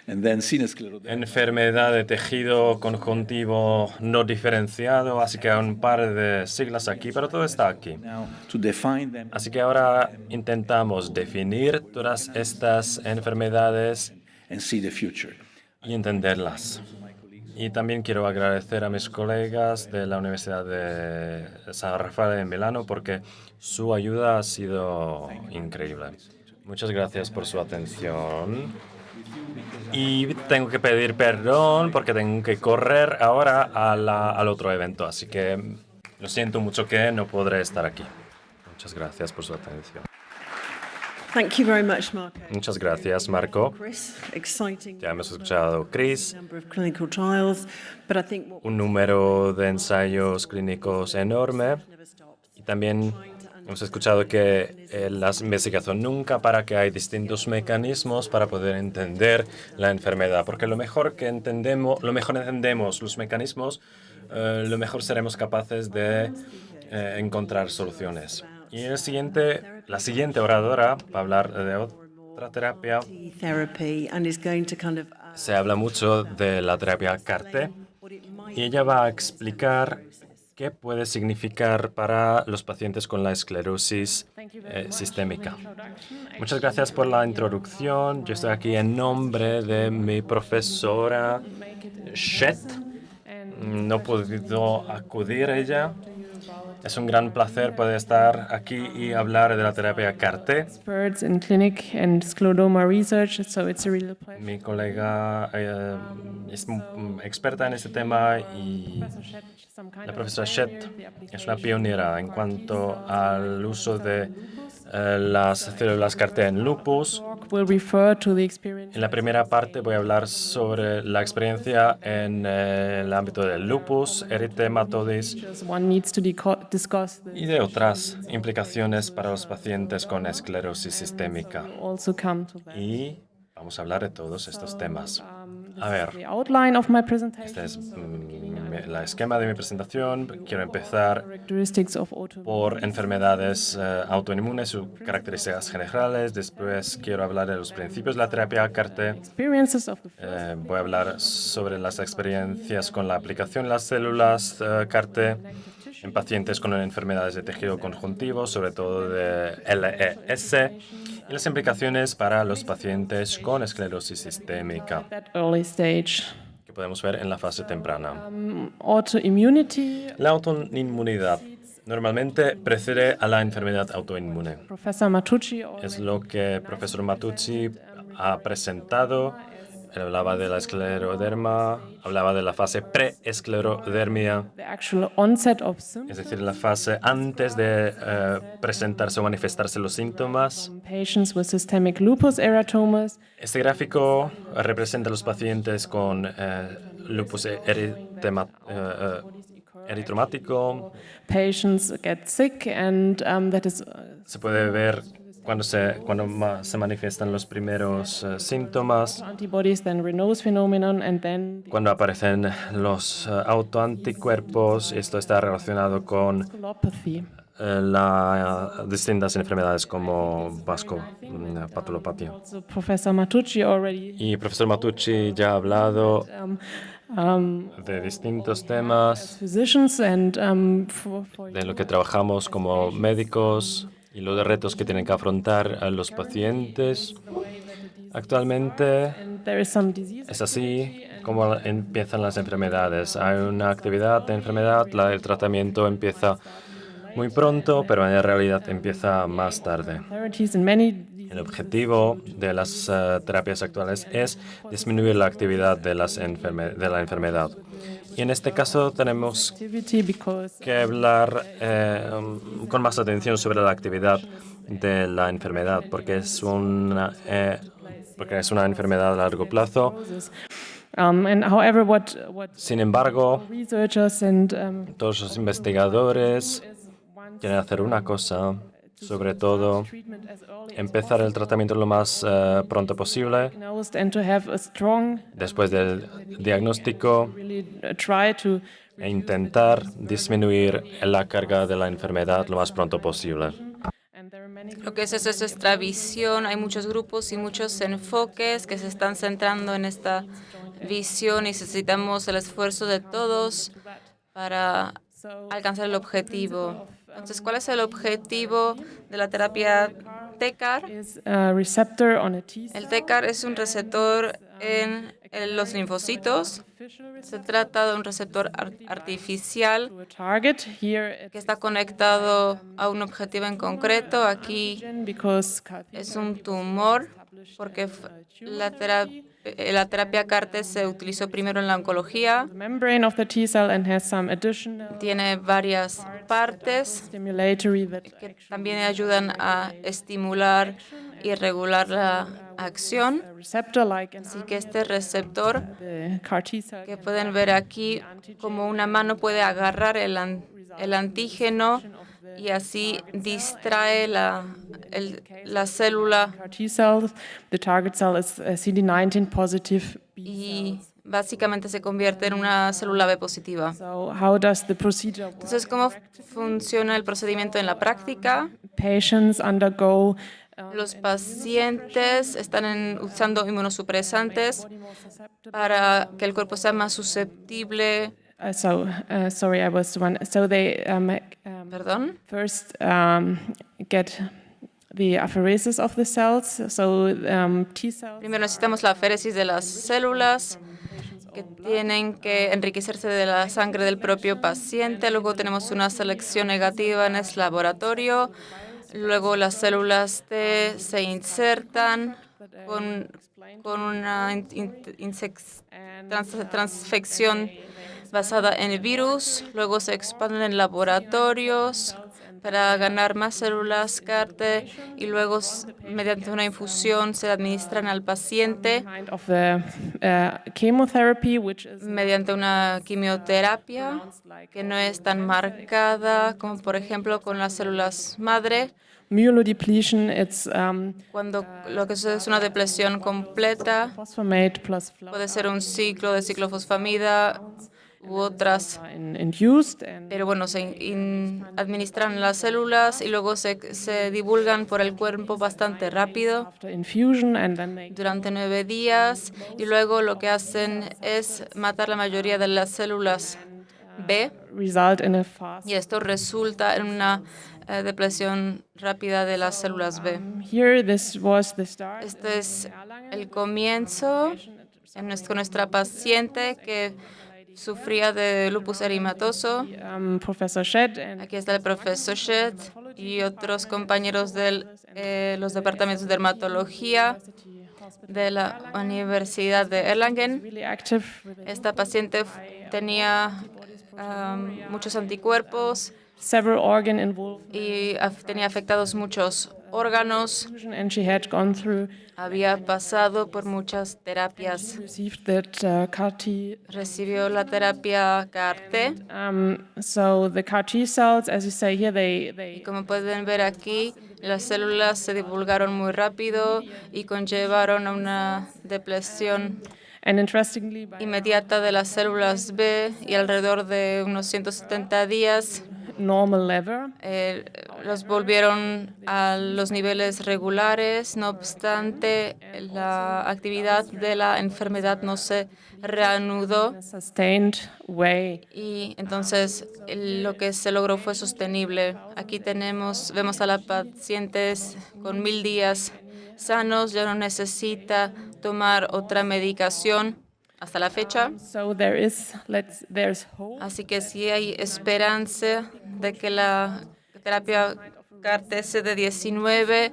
D: And then cinoscleroderma.
E: Enfermedad de tejido conjuntivo no diferenciado, así que hay un par de siglas aquí, pero todo está aquí.
D: Now, to define them
E: Así que ahora intentamos definir todas estas enfermedades
D: and see the future.
E: y entenderlas. Y también quiero agradecer a mis colegas de la Universidad de San Rafael en Milano porque su ayuda ha sido increíble. Muchas gracias por su atención. Y tengo que pedir perdón porque tengo que correr ahora al otro evento. Así que lo siento mucho que no podré estar aquí. Muchas gracias por su atención.
A: Thank you very much, Marco.
E: Muchas gracias, Marco.
A: Chris, exciting
E: Ya hemos escuchado Chris.
A: number of clinical trials, but I think what
E: Un número de ensayos clínicos enorme.
A: never stops.
E: Y también hemos escuchado que la investigación nunca para, que hay distintos mecanismos para poder entender la enfermedad, porque lo mejor entendemos los mecanismos, lo mejor seremos capaces de encontrar soluciones. Y la siguiente oradora va a hablar de otra terapia.
A: Therapy and is going to kind of
E: Se habla mucho de la terapia CAR-T y ella va a explicar qué puede significar para los pacientes con la esclerosis sistémica. Muchas gracias por la introducción. Yo estoy aquí en nombre de mi profesora Shet. No he podido acudir a ella. Es un gran placer poder estar aquí y hablar de la terapia CAR-T.
F: Experts in clinic and scleroderma research, so it's a real pleasure.
E: Mi colega es experta en este tema y la profesora Shet es una pionera en cuanto al uso de las células CAR-T en lupus.
F: Will refer to the experience
E: En la primera parte voy a hablar sobre la experiencia en el ámbito del lupus, eritematosis
F: one needs to discuss the
E: y de otras implicaciones para los pacientes con esclerosis sistémica.
F: also come to that.
E: Y vamos a hablar de todos estos temas. A ver,
F: The outline of my presentation,
E: este es la esquema de mi presentación. Quiero empezar
F: characteristics of autoimmune
E: por enfermedades autoinmunes, sus características generales. Después quiero hablar de los principios de la terapia CAR-T.
F: experiences of the
E: Voy a hablar sobre las experiencias con la aplicación de las células CAR-T en pacientes con enfermedades de tejido conjuntivo, sobre todo de LES, y las implicaciones para los pacientes con esclerosis sistémica,
F: that early stage.
E: que podemos ver en la fase temprana.
F: Autoimmunity,
E: La autoinmunidad normalmente precede a la enfermedad autoinmune.
F: Professor Matucci
E: Es lo que el profesor Matucci ha presentado. Él hablaba de la escleroderma, hablaba de la fase pre-esclerodermia,
F: the actual onset of symptoms
E: es decir, la fase antes de presentarse o manifestarse los síntomas.
F: in patients with systemic lupus erythromas.
E: Este gráfico representa a los pacientes con lupus eritromático.
F: Patients get sick and that is
E: Se puede ver cuando se manifiestan los primeros síntomas,
F: antibodies, then Raynaud's phenomenon, and then the
E: cuando aparecen los autoanticuerpos. Esto está relacionado con
F: vasculopathy.
E: las distintas enfermedades como vasculopatía.
F: So Professor Matucci already
E: Y el profesor Matucci ya ha hablado de distintos temas,
F: physicians and for
E: de lo que trabajamos como médicos y los retos que tienen que afrontar a los pacientes. Actualmente
F: there is some disease
E: es así como empiezan las enfermedades. Hay una actividad de enfermedad, el tratamiento empieza muy pronto, pero en realidad empieza más tarde.
F: Therapies in many
E: El objetivo de las terapias actuales es disminuir la actividad de la enfermedad. Y en este caso tenemos
F: activity because
E: que hablar con más atención sobre la actividad de la enfermedad, porque es una enfermedad a largo plazo.
F: and however what
E: Sin embargo,
F: researchers and
E: todos los investigadores quieren hacer una cosa, sobre todo
F: treatment as early
E: empezar el tratamiento lo más pronto posible,
F: diagnosed and to have a strong
E: después del diagnóstico,
F: really try to
E: e intentar disminuir la carga de la enfermedad lo más pronto posible.
F: and there are many
B: Lo que es nuestra visión. Hay muchos grupos y muchos enfoques que se están centrando en esta visión y necesitamos el esfuerzo de todos para alcanzar el objetivo. Entonces, ¿cuál es el objetivo de la terapia TCAR?
F: is a receptor on a T cell.
B: El TCAR es un receptor en los linfocitos. Se trata de un receptor artificial
F: To a target here
B: que está conectado a un objetivo en concreto. Aquí
F: because
B: es un tumor porque la terapia CAR-T se utilizó primero en la oncología.
F: the membrane of the T cell and has some additional
B: Tiene varias partes
F: stimulatory that
B: que también ayudan a estimular y regular la acción.
F: a receptor like an
B: Así que este receptor
F: the CAR T cell
B: que pueden ver aquí, como una mano puede agarrar el antígeno y así distrae la célula
F: CAR T cells. The target cell is CD19 positive B
B: y básicamente se convierte en una célula B positiva.
F: So how does the procedure work?
B: Entonces, ¿cómo funciona el procedimiento en la práctica?
F: Patients undergo
B: Los pacientes están usando inmunosupresantes para que el cuerpo sea más susceptible.
F: sorry, I was the one. So they
B: Perdón.
F: first get the apheresis of the cells. So T cells
B: Primero necesitamos la aféresis de las células que tienen que enriquecerse de la sangre del propio paciente. Luego tenemos una selección negativa en el laboratorio. Luego las células T se insertan con una transfección basada en el virus. Luego se expanden en laboratorios para ganar más células CAR-T y luego mediante una infusión se administran al paciente
F: kind of the chemotherapy, which is
B: mediante una quimioterapia que no es tan marcada como por ejemplo con las células madre,
F: myelodepletion. It's
B: cuando lo que es una depresión completa.
F: phosphate plus
B: Puede ser un ciclo de ciclofosfamida u otras,
F: induced, and
B: pero bueno, se administran las células y luego se divulgan por el cuerpo bastante rápido
F: after infusion, and then they
B: durante 9 días y luego lo que hacen es matar la mayoría de las células B
F: result in a fast.
B: y esto resulta en una depresión rápida de las células B.
F: Here, this was the start.
B: Este es el comienzo con nuestra paciente que sufría de lupus eritematoso.
F: Professor Shedd and
B: Aquí está el profesor Shedd y otros compañeros de los departamentos de dermatología de la Universidad de Erlangen.
F: really active.
B: Esta paciente tenía muchos anticuerpos
F: Several organ involved,
B: y tenía afectados muchos órganos.
F: and she had gone through,
B: Había pasado por muchas terapias.
F: received that CAR T.
B: Recibió la terapia CAR-T.
F: So the CAR T cells, as you say here,
B: Y
F: they
B: como pueden ver aquí, las células se divulgaron muy rápido y conllevaron a una depresión
F: and interestingly, by
B: inmediata de las células B y alrededor de unos 170 días
F: normal level,
B: los volvieron a los niveles regulares. No obstante, la actividad de la enfermedad no se reanudó
F: in a sustained way.
B: y entonces lo que se logró fue sostenible. Aquí vemos a la paciente con 1000 días sanos, ya no necesita tomar otra medicación hasta la fecha.
F: So there's hope.
B: Así que sí hay esperanza de que la terapia CAR-TCD19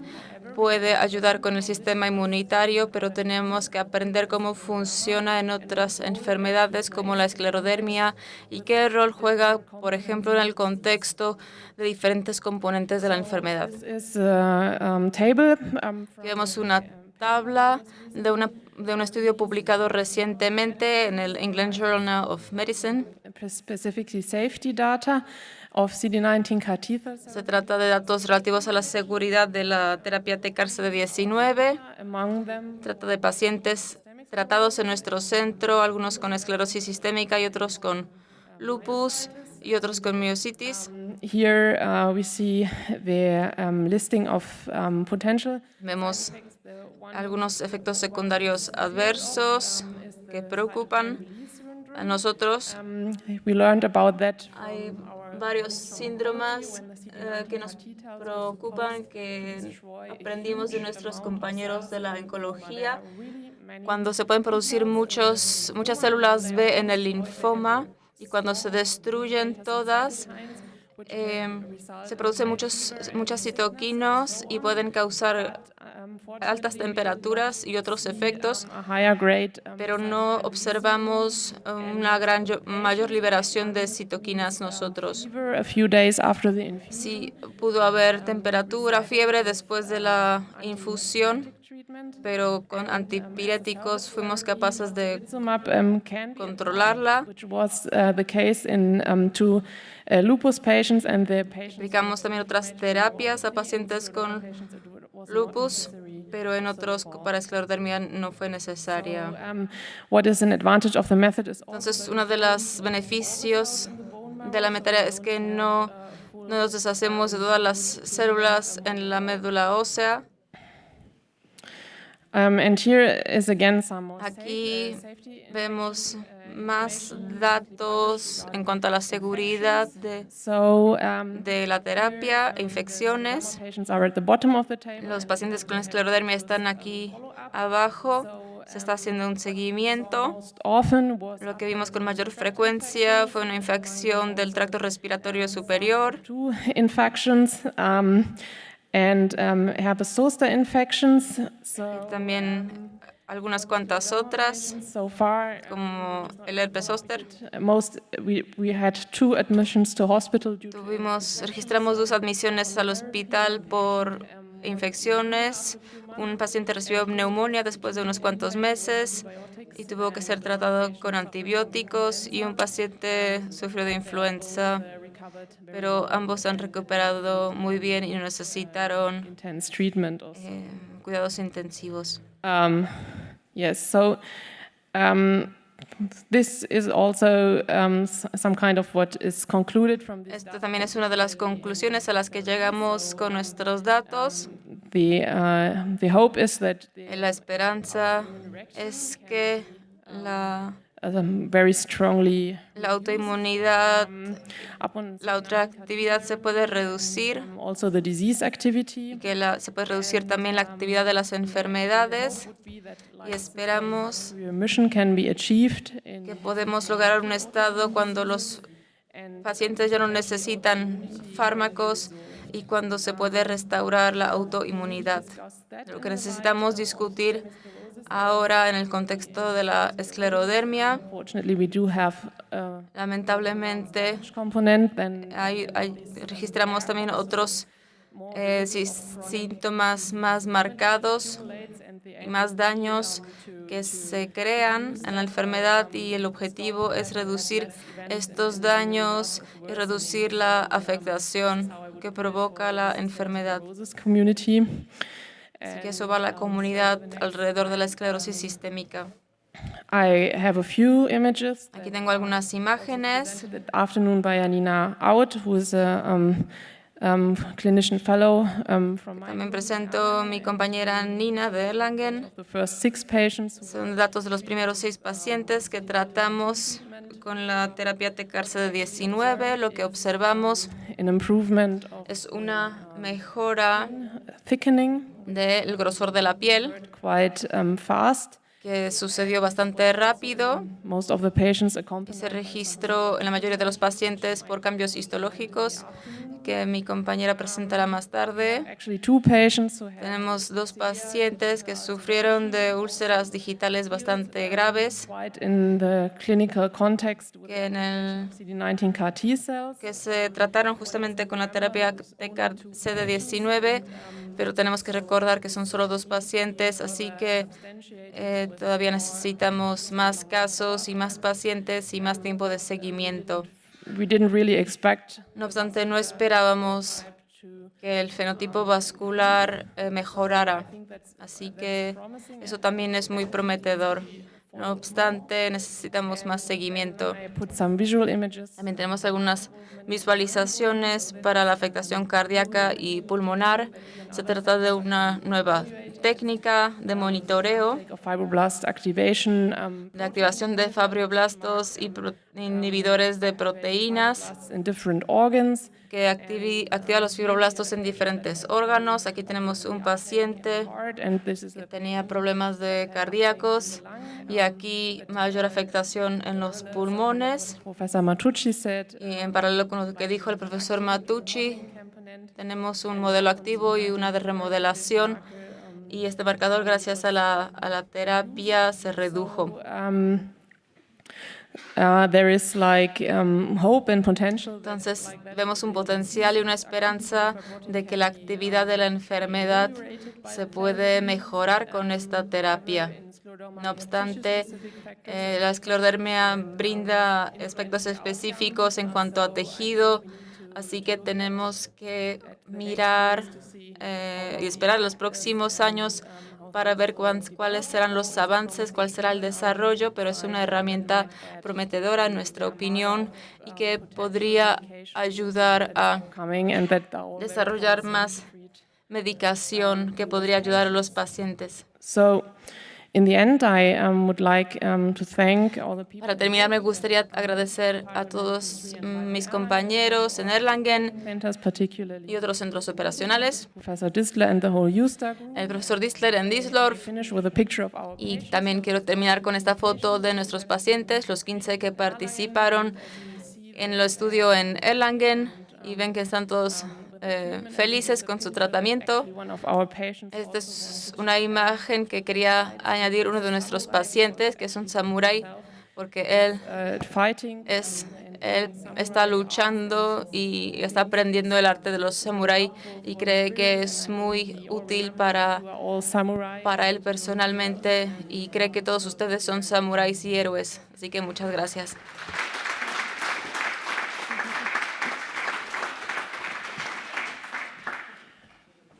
B: puede ayudar con el sistema inmunitario, pero tenemos que aprender cómo funciona en otras enfermedades como la esclerodermia y qué rol juega, por ejemplo, en el contexto de diferentes componentes de la enfermedad.
F: Is a table
B: Aquí vemos una tabla de un estudio publicado recientemente en el England Journal of Medicine.
F: specifically safety data of CD19 CAR T-cells.
B: Se trata de datos relativos a la seguridad de la terapia TCAR-CD19.
F: Among them,
B: Trata de pacientes tratados en nuestro centro, algunos con esclerosis sistémica y otros con lupus y otros con miositis.
F: here we see the listing of potential.
B: Vemos algunos efectos secundarios adversos que preocupan a nosotros.
F: We learned about that.
B: Hay varios síndromes que nos preocupan, que aprendimos de nuestros compañeros de la oncología. Cuando se pueden producir muchas células B en el linfoma y cuando se destruyen todas, se producen muchas citoquinas y pueden causar altas temperaturas y otros efectos,
F: A higher grade.
B: pero no observamos una mayor liberación de citoquinas nosotros.
F: Fever a few days after the infusion
B: Sí, pudo haber temperatura, fiebre después de la infusión,
F: treatment.
B: pero con antipiréticos fuimos capaces de
F: Rituximab can be
B: controlarla.
F: which was the case in two lupus patients and the patients
B: Aplicamos también otras terapias a pacientes con lupus, pero en otros para esclerodermia no fue necesaria.
F: what is an advantage of the method is also
B: Entonces, uno de los beneficios de la método es que no nos deshacemos de todas las células en la médula ósea.
F: and here is again some more
B: Aquí
F: safety.
B: vemos más datos en cuanto a la seguridad
F: So
B: de la terapia e infecciones.
F: patients are at the bottom of the table.
B: Los pacientes con esclerodermia están aquí abajo. Se está haciendo un seguimiento.
F: Most often was
B: Lo que vimos con mayor frecuencia fue una infección del tracto respiratorio superior,
F: two infections and herpes zoster infections. So
B: algunas cuantas otras,
F: so far
B: como el herpes zóster.
F: we had 2 admissions to hospital due to
B: Registramos 2 admisiones al hospital por infecciones. Un paciente recibió neumonía después de unos cuantos meses y tuvo que ser tratado con antibióticos, y un paciente sufrió de influenza, pero ambos han recuperado muy bien y no necesitaron
F: intense treatment also.
B: cuidados intensivos.
F: Yes, so this is also some kind of what is concluded from this.
B: Esto también es una de las conclusiones a las que llegamos con nuestros datos.
F: The hope is that
B: La esperanza es que la
F: very strongly
B: autoinmunidad,
F: upon
B: la otra actividad se puede reducir,
F: also the disease activity.
B: que se puede reducir también la actividad de las enfermedades, y esperamos
F: Remission can be achieved in
B: que podemos lograr un estado cuando los pacientes ya no necesitan fármacos y cuando se puede restaurar la autoinmunidad. Lo que necesitamos discutir ahora en el contexto de la esclerodermia,
F: Fortunately, we do have
B: lamentablemente
F: component then
B: registramos también otros síntomas más marcados y más daños que se crean en la enfermedad, y el objetivo es reducir estos daños y reducir la afectación que provoca la enfermedad.
F: this community.
B: Así que eso va a la comunidad alrededor de la esclerosis sistémica.
F: I have a few images
B: Aquí tengo algunas imágenes
F: that afternoon by Janina Out, who is a clinician fellow from my
B: También presento a mi compañera Nina de Erlangen.
F: the first 6 patients who
B: Son datos de los primeros 6 pacientes que tratamos con la terapia TCAR-19. Lo que observamos
F: an improvement of
B: es una mejora
F: thickening
B: del grosor de la piel
F: quite fast.
B: que sucedió bastante rápido.
F: Most of the patients
B: Se
F: accompanied
B: registró en la mayoría de los pacientes por cambios histológicos que mi compañera presentará más tarde.
F: actually 2 patients who had
B: Tenemos 2 pacientes que sufrieron de úlceras digitales bastante graves,
F: quite in the clinical context with
B: que en el
F: CD19 CAR T cells.
B: que se trataron justamente con la terapia de CD19, pero tenemos que recordar que son solo 2 pacientes, así que todavía necesitamos más casos y más pacientes y más tiempo de seguimiento.
F: We didn't really expect
B: No obstante, no esperábamos que el fenotipo vascular mejorara, así que eso también es muy prometedor. No obstante, necesitamos más seguimiento.
F: I put some visual images.
B: También tenemos algunas visualizaciones para la afectación cardíaca y pulmonar. Se trata de una nueva técnica de monitoreo,
F: Of fibroblast activation
B: de activación de fibroblastos y inhibidores de proteínas
F: in different organs.
B: que activa los fibroblastos en diferentes órganos. Aquí tenemos un paciente
F: Heart, and this is
B: que tenía problemas cardíacos y aquí mayor afectación en los pulmones.
F: Professor Matucci said.
B: Y en paralelo con lo que dijo el profesor Matucci, tenemos un modelo activo y una de remodelación, y este marcador, gracias a la terapia, se redujo.
F: There is hope and potential.
B: Entonces, vemos un potencial y una esperanza de que la actividad de la enfermedad se puede mejorar con esta terapia. No obstante, la esclerodermia brinda aspectos específicos en cuanto a tejido, así que tenemos que mirar y esperar los próximos años para ver cuáles serán los avances, cuál será el desarrollo, pero es una herramienta prometedora, en nuestra opinión, y que podría ayudar a
F: And that
B: desarrollar más medicación que podría ayudar a los pacientes.
F: So, in the end, I would like to thank all the people.
B: Para terminar, me gustaría agradecer a todos mis compañeros en Erlangen
F: Centers, particularly
B: y otros centros operacionales,
F: Professor Distler and the whole USTA group.
B: el profesor Distler en Düsseldorf,
F: Finish with a picture of our
B: y también quiero terminar con esta foto de nuestros pacientes, los 15 que participaron en el estudio en Erlangen, y ven que están todos felices con su tratamiento.
F: one of our patients.
B: Esta es una imagen que quería añadir uno de nuestros pacientes, que es un samurái, porque él
F: Fighting.
B: él está luchando y está aprendiendo el arte de los samurái y cree que es muy útil
F: All samurai.
B: para él personalmente, y cree que todos ustedes son samuráis y héroes. Así que muchas gracias.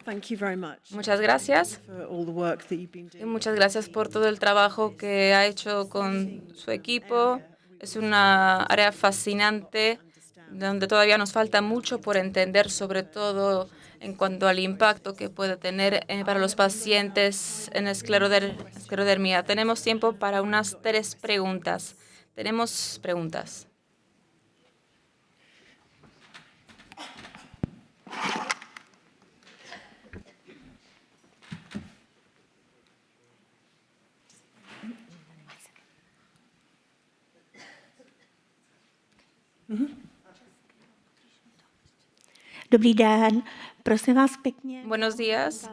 A: Thank you very much
B: Muchas gracias.
A: for all the work that you've been
B: Y
A: doing.
B: muchas gracias por todo el trabajo que ha hecho con su equipo. Es una área fascinante donde todavía nos falta mucho por entender, sobre todo en cuanto al impacto que puede tener para los pacientes en esclerodermia. Tenemos tiempo para unas 3 preguntas. Tenemos preguntas.
G: Dobrý den, prosím vás pěkně.
B: Buenos días.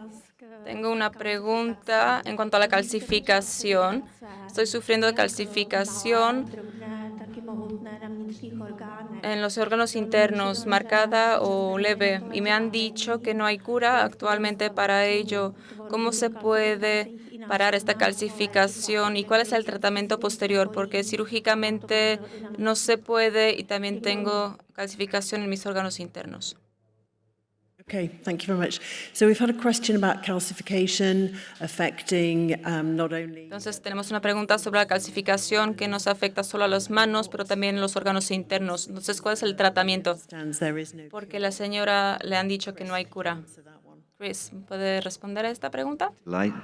B: Tengo una pregunta en cuanto a la calcificación. Estoy sufriendo de calcificación
G: Drobné, taky mohutné na vnitřních orgánech.
B: en los órganos internos, marcada o leve, y me han dicho que no hay cura actualmente para ello. ¿Cómo se puede parar esta calcificación y cuál es el tratamiento posterior? Porque cirúrgicamente no se puede, y también tengo calcificación en mis órganos internos.
A: Okay, thank you very much. So we've had a question about calcification affecting not only
B: Entonces tenemos una pregunta sobre la calcificación que nos afecta solo a las manos, pero también los órganos internos. Entonces, ¿cuál es el tratamiento?
A: stands. There is no
B: Porque la señora le han dicho que no hay cura.
A: answer that one.
B: Chris, ¿puede responder a esta pregunta?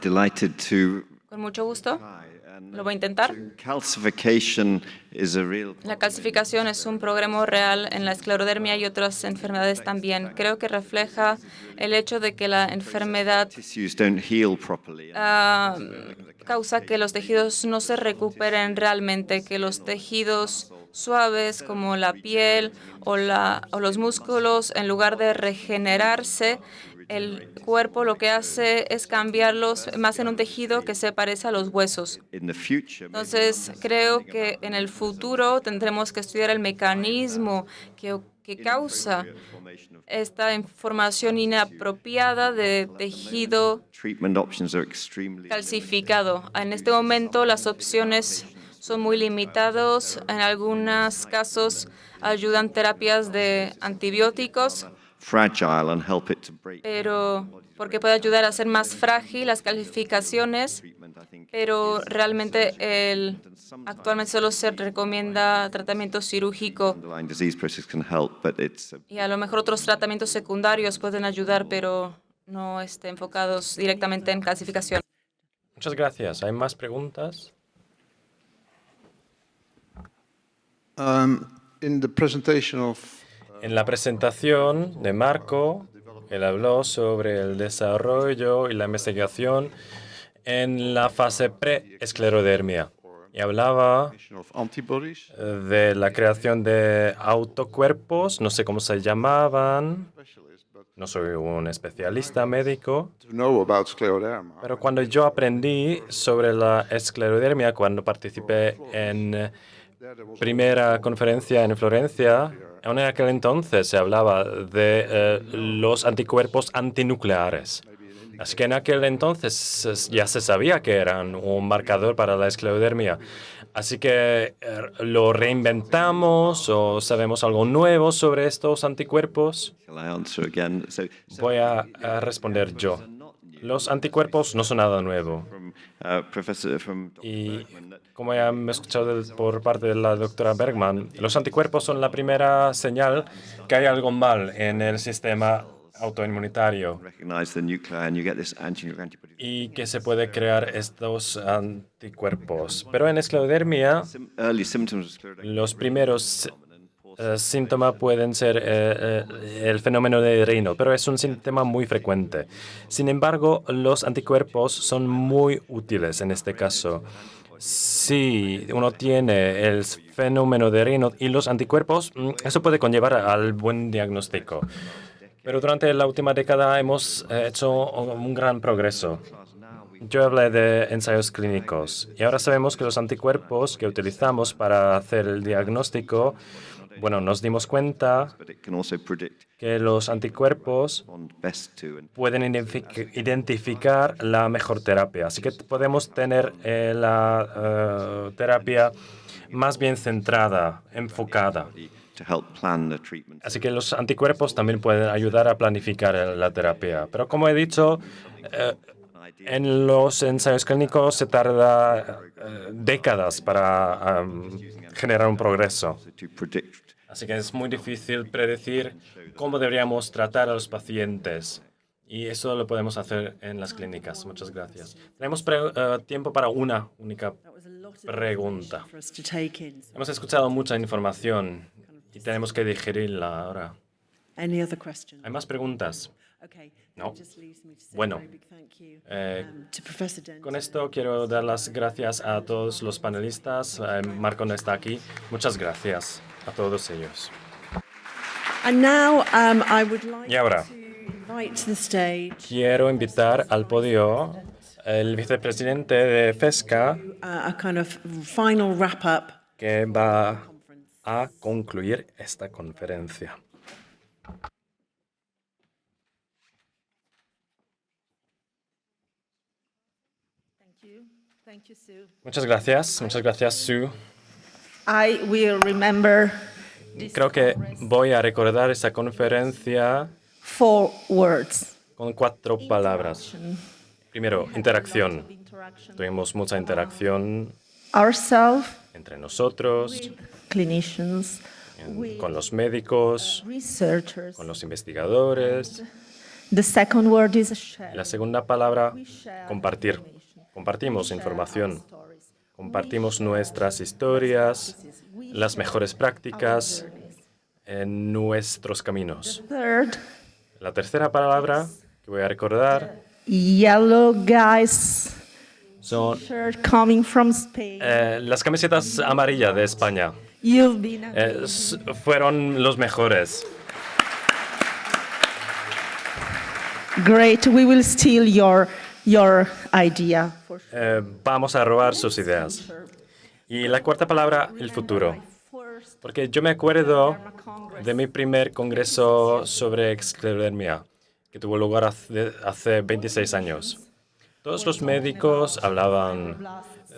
C: Delighted to.
B: Con mucho gusto.
C: Hi.
B: Lo voy a intentar.
C: Calcification is a real
B: La calcificación es un problema real en la esclerodermia y otras enfermedades también. Creo que refleja el hecho de que la enfermedad
C: tissues don't heal properly.
B: causa que los tejidos no se recuperen realmente, que los tejidos suaves como la piel o los músculos, en lugar de regenerarse, el cuerpo lo que hace es cambiarlos más en un tejido que se parece a los huesos.
C: In the future,
B: Entonces, creo que en el futuro tendremos que estudiar el mecanismo que causa esta información inapropiada de tejido
C: treatment options are extremely
B: calcificado. En este momento, las opciones son muy limitadas. En algunos casos, ayudan terapias de antibióticos,
C: fragile and help it to break.
B: pero porque puede ayudar a ser más frágil las calcificaciones, pero realmente actualmente solo se recomienda tratamiento quirúrgico
C: Underlying disease process can help, but it's
B: y a lo mejor otros tratamientos secundarios pueden ayudar, pero no enfocados directamente en calcificación.
E: Muchas gracias. ¿Hay más preguntas?
H: In the presentation of
E: En la presentación de Marco, él habló sobre el desarrollo y la investigación en la fase pre-esclerodermia y hablaba
H: antibodies,
E: de la creación de autocuerpos, no sé cómo se llamaban, no soy un especialista médico,
H: to know about scleroderma.
E: pero cuando yo aprendí sobre la esclerodermia, cuando participé en primera conferencia en Florencia, aún en aquel entonces se hablaba de los anticuerpos antinucleares. Así que en aquel entonces ya se sabía que eran un marcador para la esclerodermia. Así que lo reinventamos o sabemos algo nuevo sobre estos anticuerpos.
C: Shall I answer again?
E: Voy a responder yo. Los anticuerpos no son nada nuevo.
C: Professor from
E: Y como ya hemos escuchado por parte de la doctora Bergman, los anticuerpos son la primera señal que hay algo mal en el sistema autoinmunitario
C: recognize the nuclei and you get this anti-nuclear antibody.
E: y que se puede crear estos anticuerpos. Pero en esclerodermia,
C: Early symptoms of scleroderma.
E: los primeros síntomas pueden ser el fenómeno de Raynaud, pero es un síntoma muy frecuente. Sin embargo, los anticuerpos son muy útiles en este caso. Si uno tiene el fenómeno de Raynaud y los anticuerpos, eso puede conllevar al buen diagnóstico. Pero durante la última década hemos hecho un gran progreso. Yo hablé de ensayos clínicos y ahora sabemos que los anticuerpos que utilizamos para hacer el diagnóstico, bueno, nos dimos cuenta
C: But it can also predict
E: que los anticuerpos
C: on best to and
E: pueden identificar la mejor terapia. Así que podemos tener la terapia más bien centrada, enfocada.
C: to help plan the treatment.
E: Así que los anticuerpos también pueden ayudar a planificar la terapia. Pero como he dicho, en los ensayos clínicos se tarda décadas para generar un progreso.
C: To predict
E: Así que es muy difícil predecir cómo deberíamos tratar a los pacientes. Y eso lo podemos hacer en las clínicas. Muchas gracias. Tenemos tiempo para una única pregunta.
A: For us to take in.
E: Hemos escuchado mucha información y tenemos que digerirla ahora.
A: Any other questions?
E: ¿Hay más preguntas?
A: Okay.
E: No.
A: That just leaves me to say a
E: Bueno,
A: very big thank you,
E: eh,
A: to Professor Dent.
E: con esto quiero dar las gracias a todos los panelistas. Marco no está aquí. Muchas gracias a todos ellos.
A: And now I would like
E: Y ahora,
A: to invite to the stage
E: quiero invitar al podio el vicepresidente de FESCA,
A: a kind of final wrap up.
E: que va a concluir esta conferencia.
I: Thank you, Sue.
E: Muchas gracias, Sue.
I: I will remember
E: Creo que voy a recordar esta conferencia
I: 4 words.
E: con 4 palabras. Primero, interacción. Tuvimos mucha interacción
I: Ourselves,
E: entre nosotros,
I: clinicians,
E: con los médicos,
I: researchers.
E: con los investigadores.
I: The second word is share.
E: La segunda palabra, compartir. Compartimos información. Compartimos nuestras historias, las mejores prácticas en nuestros caminos.
I: Third,
E: La tercera palabra que voy a recordar
I: yellow guys
E: son
I: shirt coming from Spain.
E: las camisetas amarillas de España.
I: You've been
E: Fueron los mejores.
I: great. We will steal your idea. For sure.
E: Vamos a robar sus ideas. Y la cuarta palabra, el futuro. Porque yo me acuerdo de mi primer congreso sobre esclerodermia, que tuvo lugar hace 26 años. Todos los médicos hablaban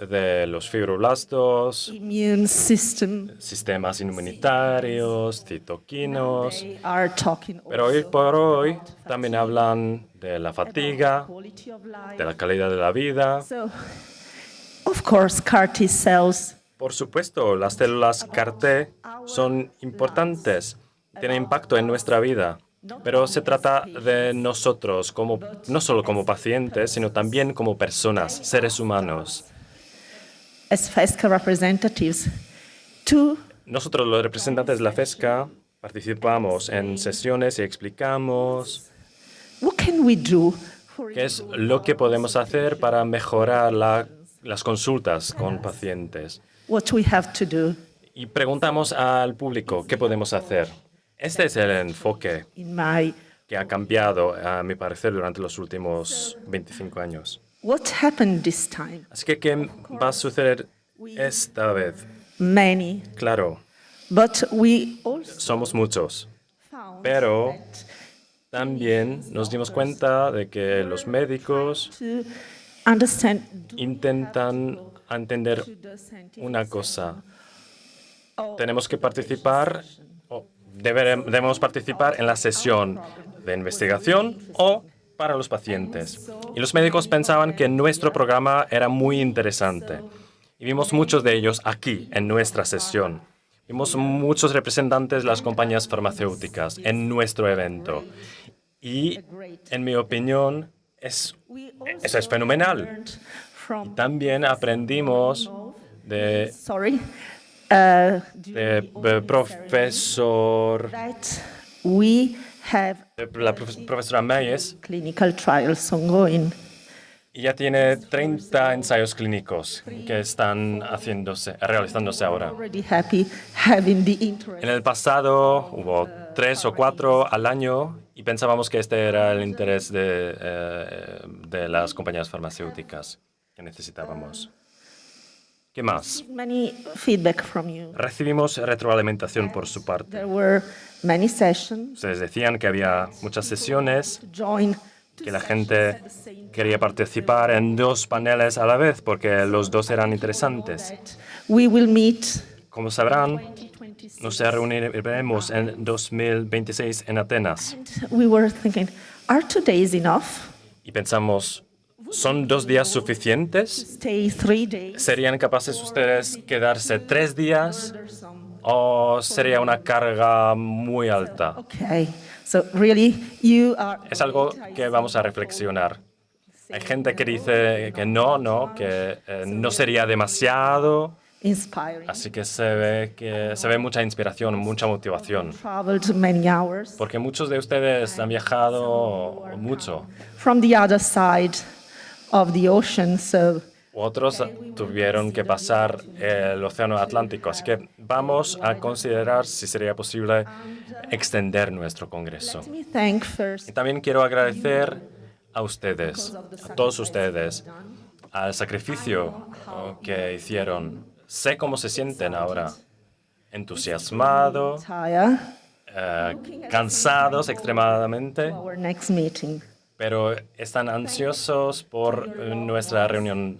E: de los fibroblastos,
I: Immune system.
E: sistemas inmunitarios, citoquinos,
I: They are talking
E: pero hoy por hoy también hablan de la fatiga,
I: quality of life.
E: de la calidad de la vida.
I: So, of course, CAR T cells.
E: Por supuesto, las células CAR-T son importantes, tienen impacto en nuestra vida, pero se trata de nosotros, no solo como pacientes, sino también como personas, seres humanos.
I: As FESCA representatives, to
E: Nosotros, los representantes de la FESCA, participamos en sesiones y explicamos
I: what can we do for
E: qué es lo que podemos hacer para mejorar las consultas con pacientes.
I: what we have to do
E: Y preguntamos al público qué podemos hacer. Este es el enfoque
I: in my
E: que ha cambiado, a mi parecer, durante los últimos 25 años.
I: what happened this time.
E: Así que, ¿qué va a suceder esta vez?
I: Many,
E: Claro,
I: but we also
E: somos muchos,
I: found
E: pero también nos dimos cuenta de que los médicos
I: to understand
E: intentan entender una cosa. Tenemos que participar, debemos participar en la sesión de investigación o para los pacientes. Y los médicos pensaban que nuestro programa era muy interesante. Y vimos muchos de ellos aquí, en nuestra sesión. Vimos muchos representantes de las compañías farmacéuticas en nuestro evento. Y, en mi opinión, eso es fenomenal.
I: from
E: También aprendimos de profesor,
I: that we have
E: la profesora Mayes,
I: clinical trials ongoing.
E: y ya tiene 30 ensayos clínicos que están realizándose ahora.
I: Already happy having the interest.
E: En el pasado hubo 3 o 4 al año y pensábamos que este era el interés de las compañías farmacéuticas que necesitábamos. ¿Qué más?
I: Many feedback from you.
E: Recibimos retroalimentación por su parte.
I: There were many sessions
E: Ustedes decían que había muchas sesiones,
I: to join
E: que la gente quería participar en 2 paneles a la vez porque los 2 eran interesantes.
I: We will meet
E: Como sabrán, nos reuniremos en 2026 en Atenas
I: we were thinking, are 2 days enough?
E: y pensamos, ¿son 2 días suficientes?
I: Stay 3 days?
E: ¿Serían capaces ustedes quedarse 3 días o sería una carga muy alta?
I: Okay. So really you are
E: Es algo que vamos a reflexionar. Hay gente que dice que no, que no sería demasiado.
I: inspiring.
E: Así que se ve mucha inspiración, mucha motivación.
I: Traveled many hours
E: Porque muchos de ustedes han viajado mucho.
I: from the other side of the ocean, so
E: Otros tuvieron que pasar el Océano Atlántico. Así que vamos a considerar si sería posible extender nuestro congreso.
I: let me thank first
E: Y también quiero agradecer a ustedes, a todos ustedes, al sacrificio que hicieron. Sé cómo se sienten ahora, entusiasmados,
I: Taya,
E: cansados extremadamente,
I: our next meeting.
E: pero están ansiosos por nuestra reunión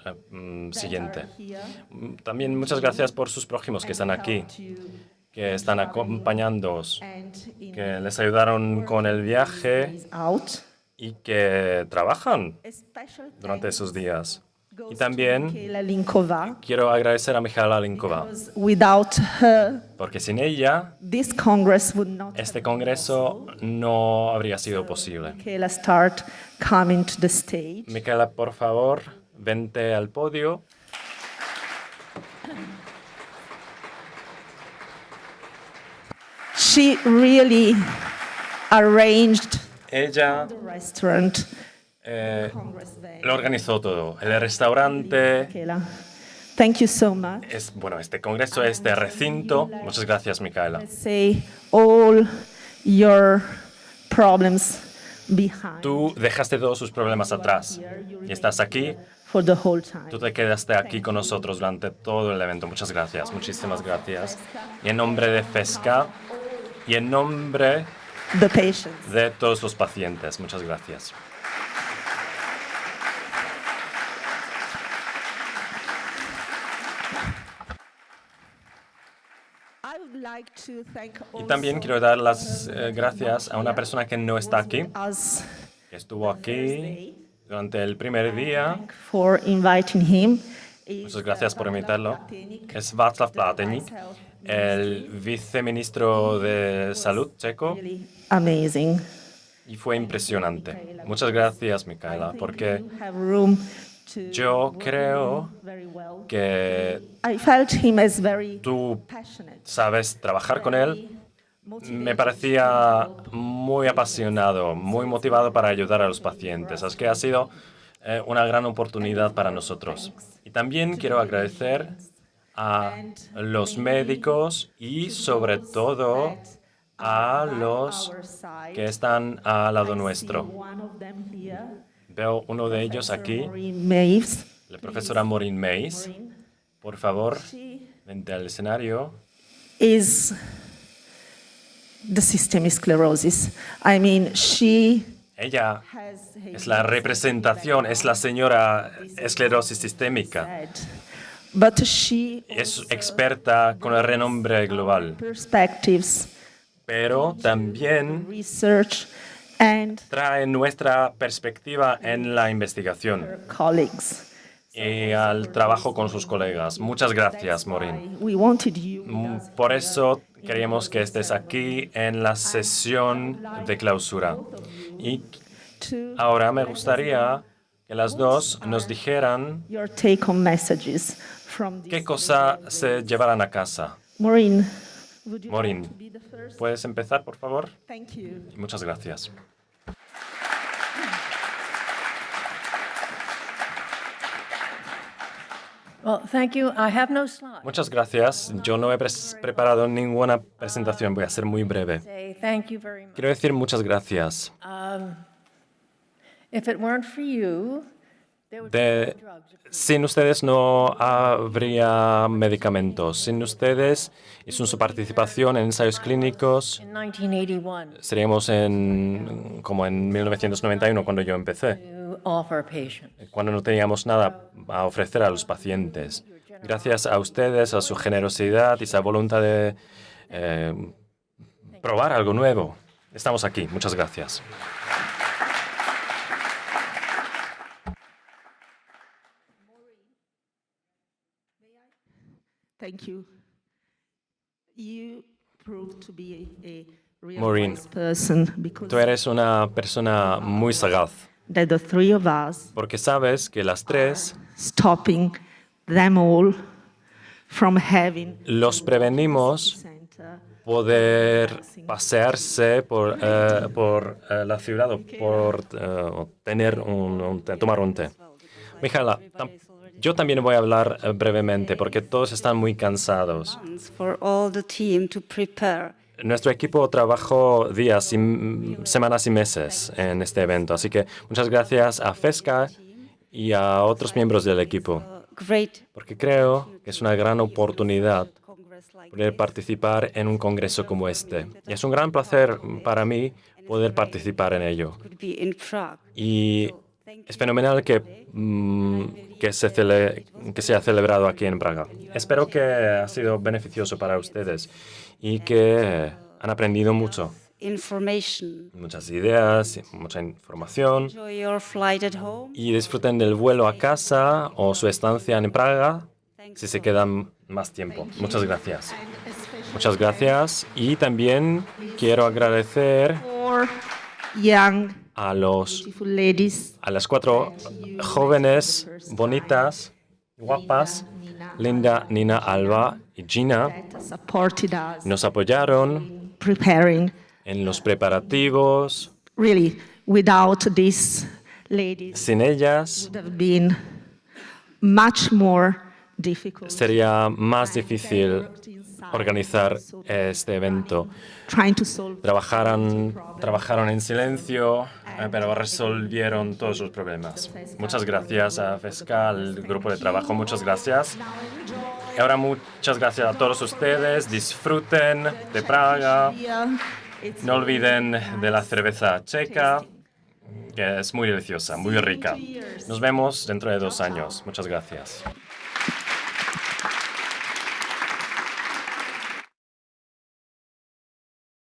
E: siguiente. También muchas gracias por sus prójimos que están aquí, que están acompañándoos,
I: And in
E: que les ayudaron con el viaje
I: out,
E: y que trabajan
I: a special
E: durante esos días. Y
I: goes
E: también
I: to Michaela Linkova.
E: quiero agradecer a Michaela Linkova,
I: Without her,
E: porque sin ella
I: this Congress would not
E: este congreso no habría sido posible.
I: Michaela start coming to the stage.
E: Michaela, por favor, vente al podio.
I: She really arranged
E: Ella
I: the restaurant.
E: lo organizó todo. El restaurante,
I: Michaela. Thank you so much.
E: este congreso, este recinto. Muchas gracias, Micaela.
I: Let's say all your problems behind
E: Tú dejaste todos sus problemas atrás y estás aquí.
I: for the whole time.
E: Tú te quedaste aquí con nosotros durante todo el evento. Muchas gracias, muchísimas gracias. Y en nombre de FESCA y en nombre
I: The patients.
E: de todos los pacientes, muchas gracias.
I: I would like to thank
E: Y también quiero dar las gracias a una persona que no está aquí,
I: us
E: que estuvo aquí durante el primer día.
I: for inviting him.
E: Muchas gracias por invitarlo. Es Václav Plateník, el viceministro de Salud checo,
I: Really amazing.
E: y fue impresionante. Muchas gracias, Micaela, porque
I: You have room to
E: yo creo
I: very well.
E: que
I: I felt him as very
E: tú
I: passionate.
E: sabes trabajar con él. Me parecía muy apasionado, muy motivado para ayudar a los pacientes. Así que ha sido una gran oportunidad para nosotros. Y también quiero agradecer a los médicos y sobre todo a los que están al lado nuestro.
I: One of them here,
E: Veo uno de ellos aquí,
I: Maureen Maves.
E: la profesora Maureen Mays. Por favor, vente al escenario.
I: Is the systemic sclerosis. I mean, she
E: Ella
I: has
E: es la representación, es la señora esclerosis sistémica.
I: said, but she
E: Es experta con el renombre global,
I: perspectives,
E: pero también
I: research, and
E: trae nuestra perspectiva en la investigación
I: colleagues.
E: y al trabajo con sus colegas. Muchas gracias, Maureen.
I: We wanted you with us.
E: Por eso queríamos que estés aquí en la sesión de clausura. Y
I: To
E: ahora me gustaría que las dos nos dijeran
I: your take-home messages from this.
E: qué cosa se llevarán a casa.
I: Maureen, would you
E: Maureen,
I: like to be the first?
E: ¿puedes empezar, por favor?
I: Thank you.
E: Muchas gracias.
J: Well, thank you. I have no slides.
E: Muchas gracias. Yo no he preparado ninguna presentación. Voy a ser muy breve.
J: Say thank you very much.
E: Quiero decir muchas gracias.
J: If it weren't for you, there would be no drugs.
E: Sin ustedes no habría medicamentos. Sin ustedes y sin su participación en ensayos clínicos,
J: In 1981,
E: seríamos como en 1991 cuando yo empecé,
J: to offer patients.
E: cuando no teníamos nada a ofrecer a los pacientes. Gracias a ustedes, a su generosidad y esa voluntad de probar algo nuevo. Estamos aquí. Muchas gracias.
I: Thank you. You proved to be a real
E: Maureen,
I: wise person because
E: tú eres una persona muy sagaz,
I: that the three of us
E: porque sabes que las tres
I: stopping them all from having
E: los prevenimos
I: center
E: poder pasearse por la ciudad o por tomar un té. Mijaela, yo también voy a hablar brevemente porque todos están muy cansados.
K: For all the team to prepare.
E: Nuestro equipo trabajó días, semanas y meses en este evento, así que muchas gracias a FESCA y a otros miembros del equipo,
K: Great
E: porque creo que es una gran oportunidad poder participar en un congreso como este. Y es un gran placer para mí poder participar en ello.
K: to be in Prague.
E: Y es fenomenal que se ha celebrado aquí en Praga. Espero que ha sido beneficioso para ustedes y que han aprendido mucho.
K: Information.
E: Muchas ideas, mucha información.
K: Enjoy your flight at home.
E: Y disfruten del vuelo a casa o su estancia en Praga si se quedan más tiempo. Muchas gracias. Muchas gracias. Y también quiero agradecer
I: for young,
E: a
I: beautiful ladies,
E: las 4 jóvenes, bonitas, guapas, Linda, Nina, Alba y Gina
I: supported us
E: nos apoyaron
I: preparing.
E: en los preparativos.
I: Really, without these ladies,
E: Sin ellas
I: it would have been much more difficult.
E: sería más difícil organizar este evento.
I: Trying to solve
E: Trabajaron en silencio, pero resolvieron todos los problemas. Muchas gracias a FESCA, al grupo de trabajo, muchas gracias. Y ahora muchas gracias a todos ustedes. Disfruten de Praga. No olviden de la cerveza checa, que es muy deliciosa, muy rica. Nos vemos dentro de 2 años. Muchas gracias.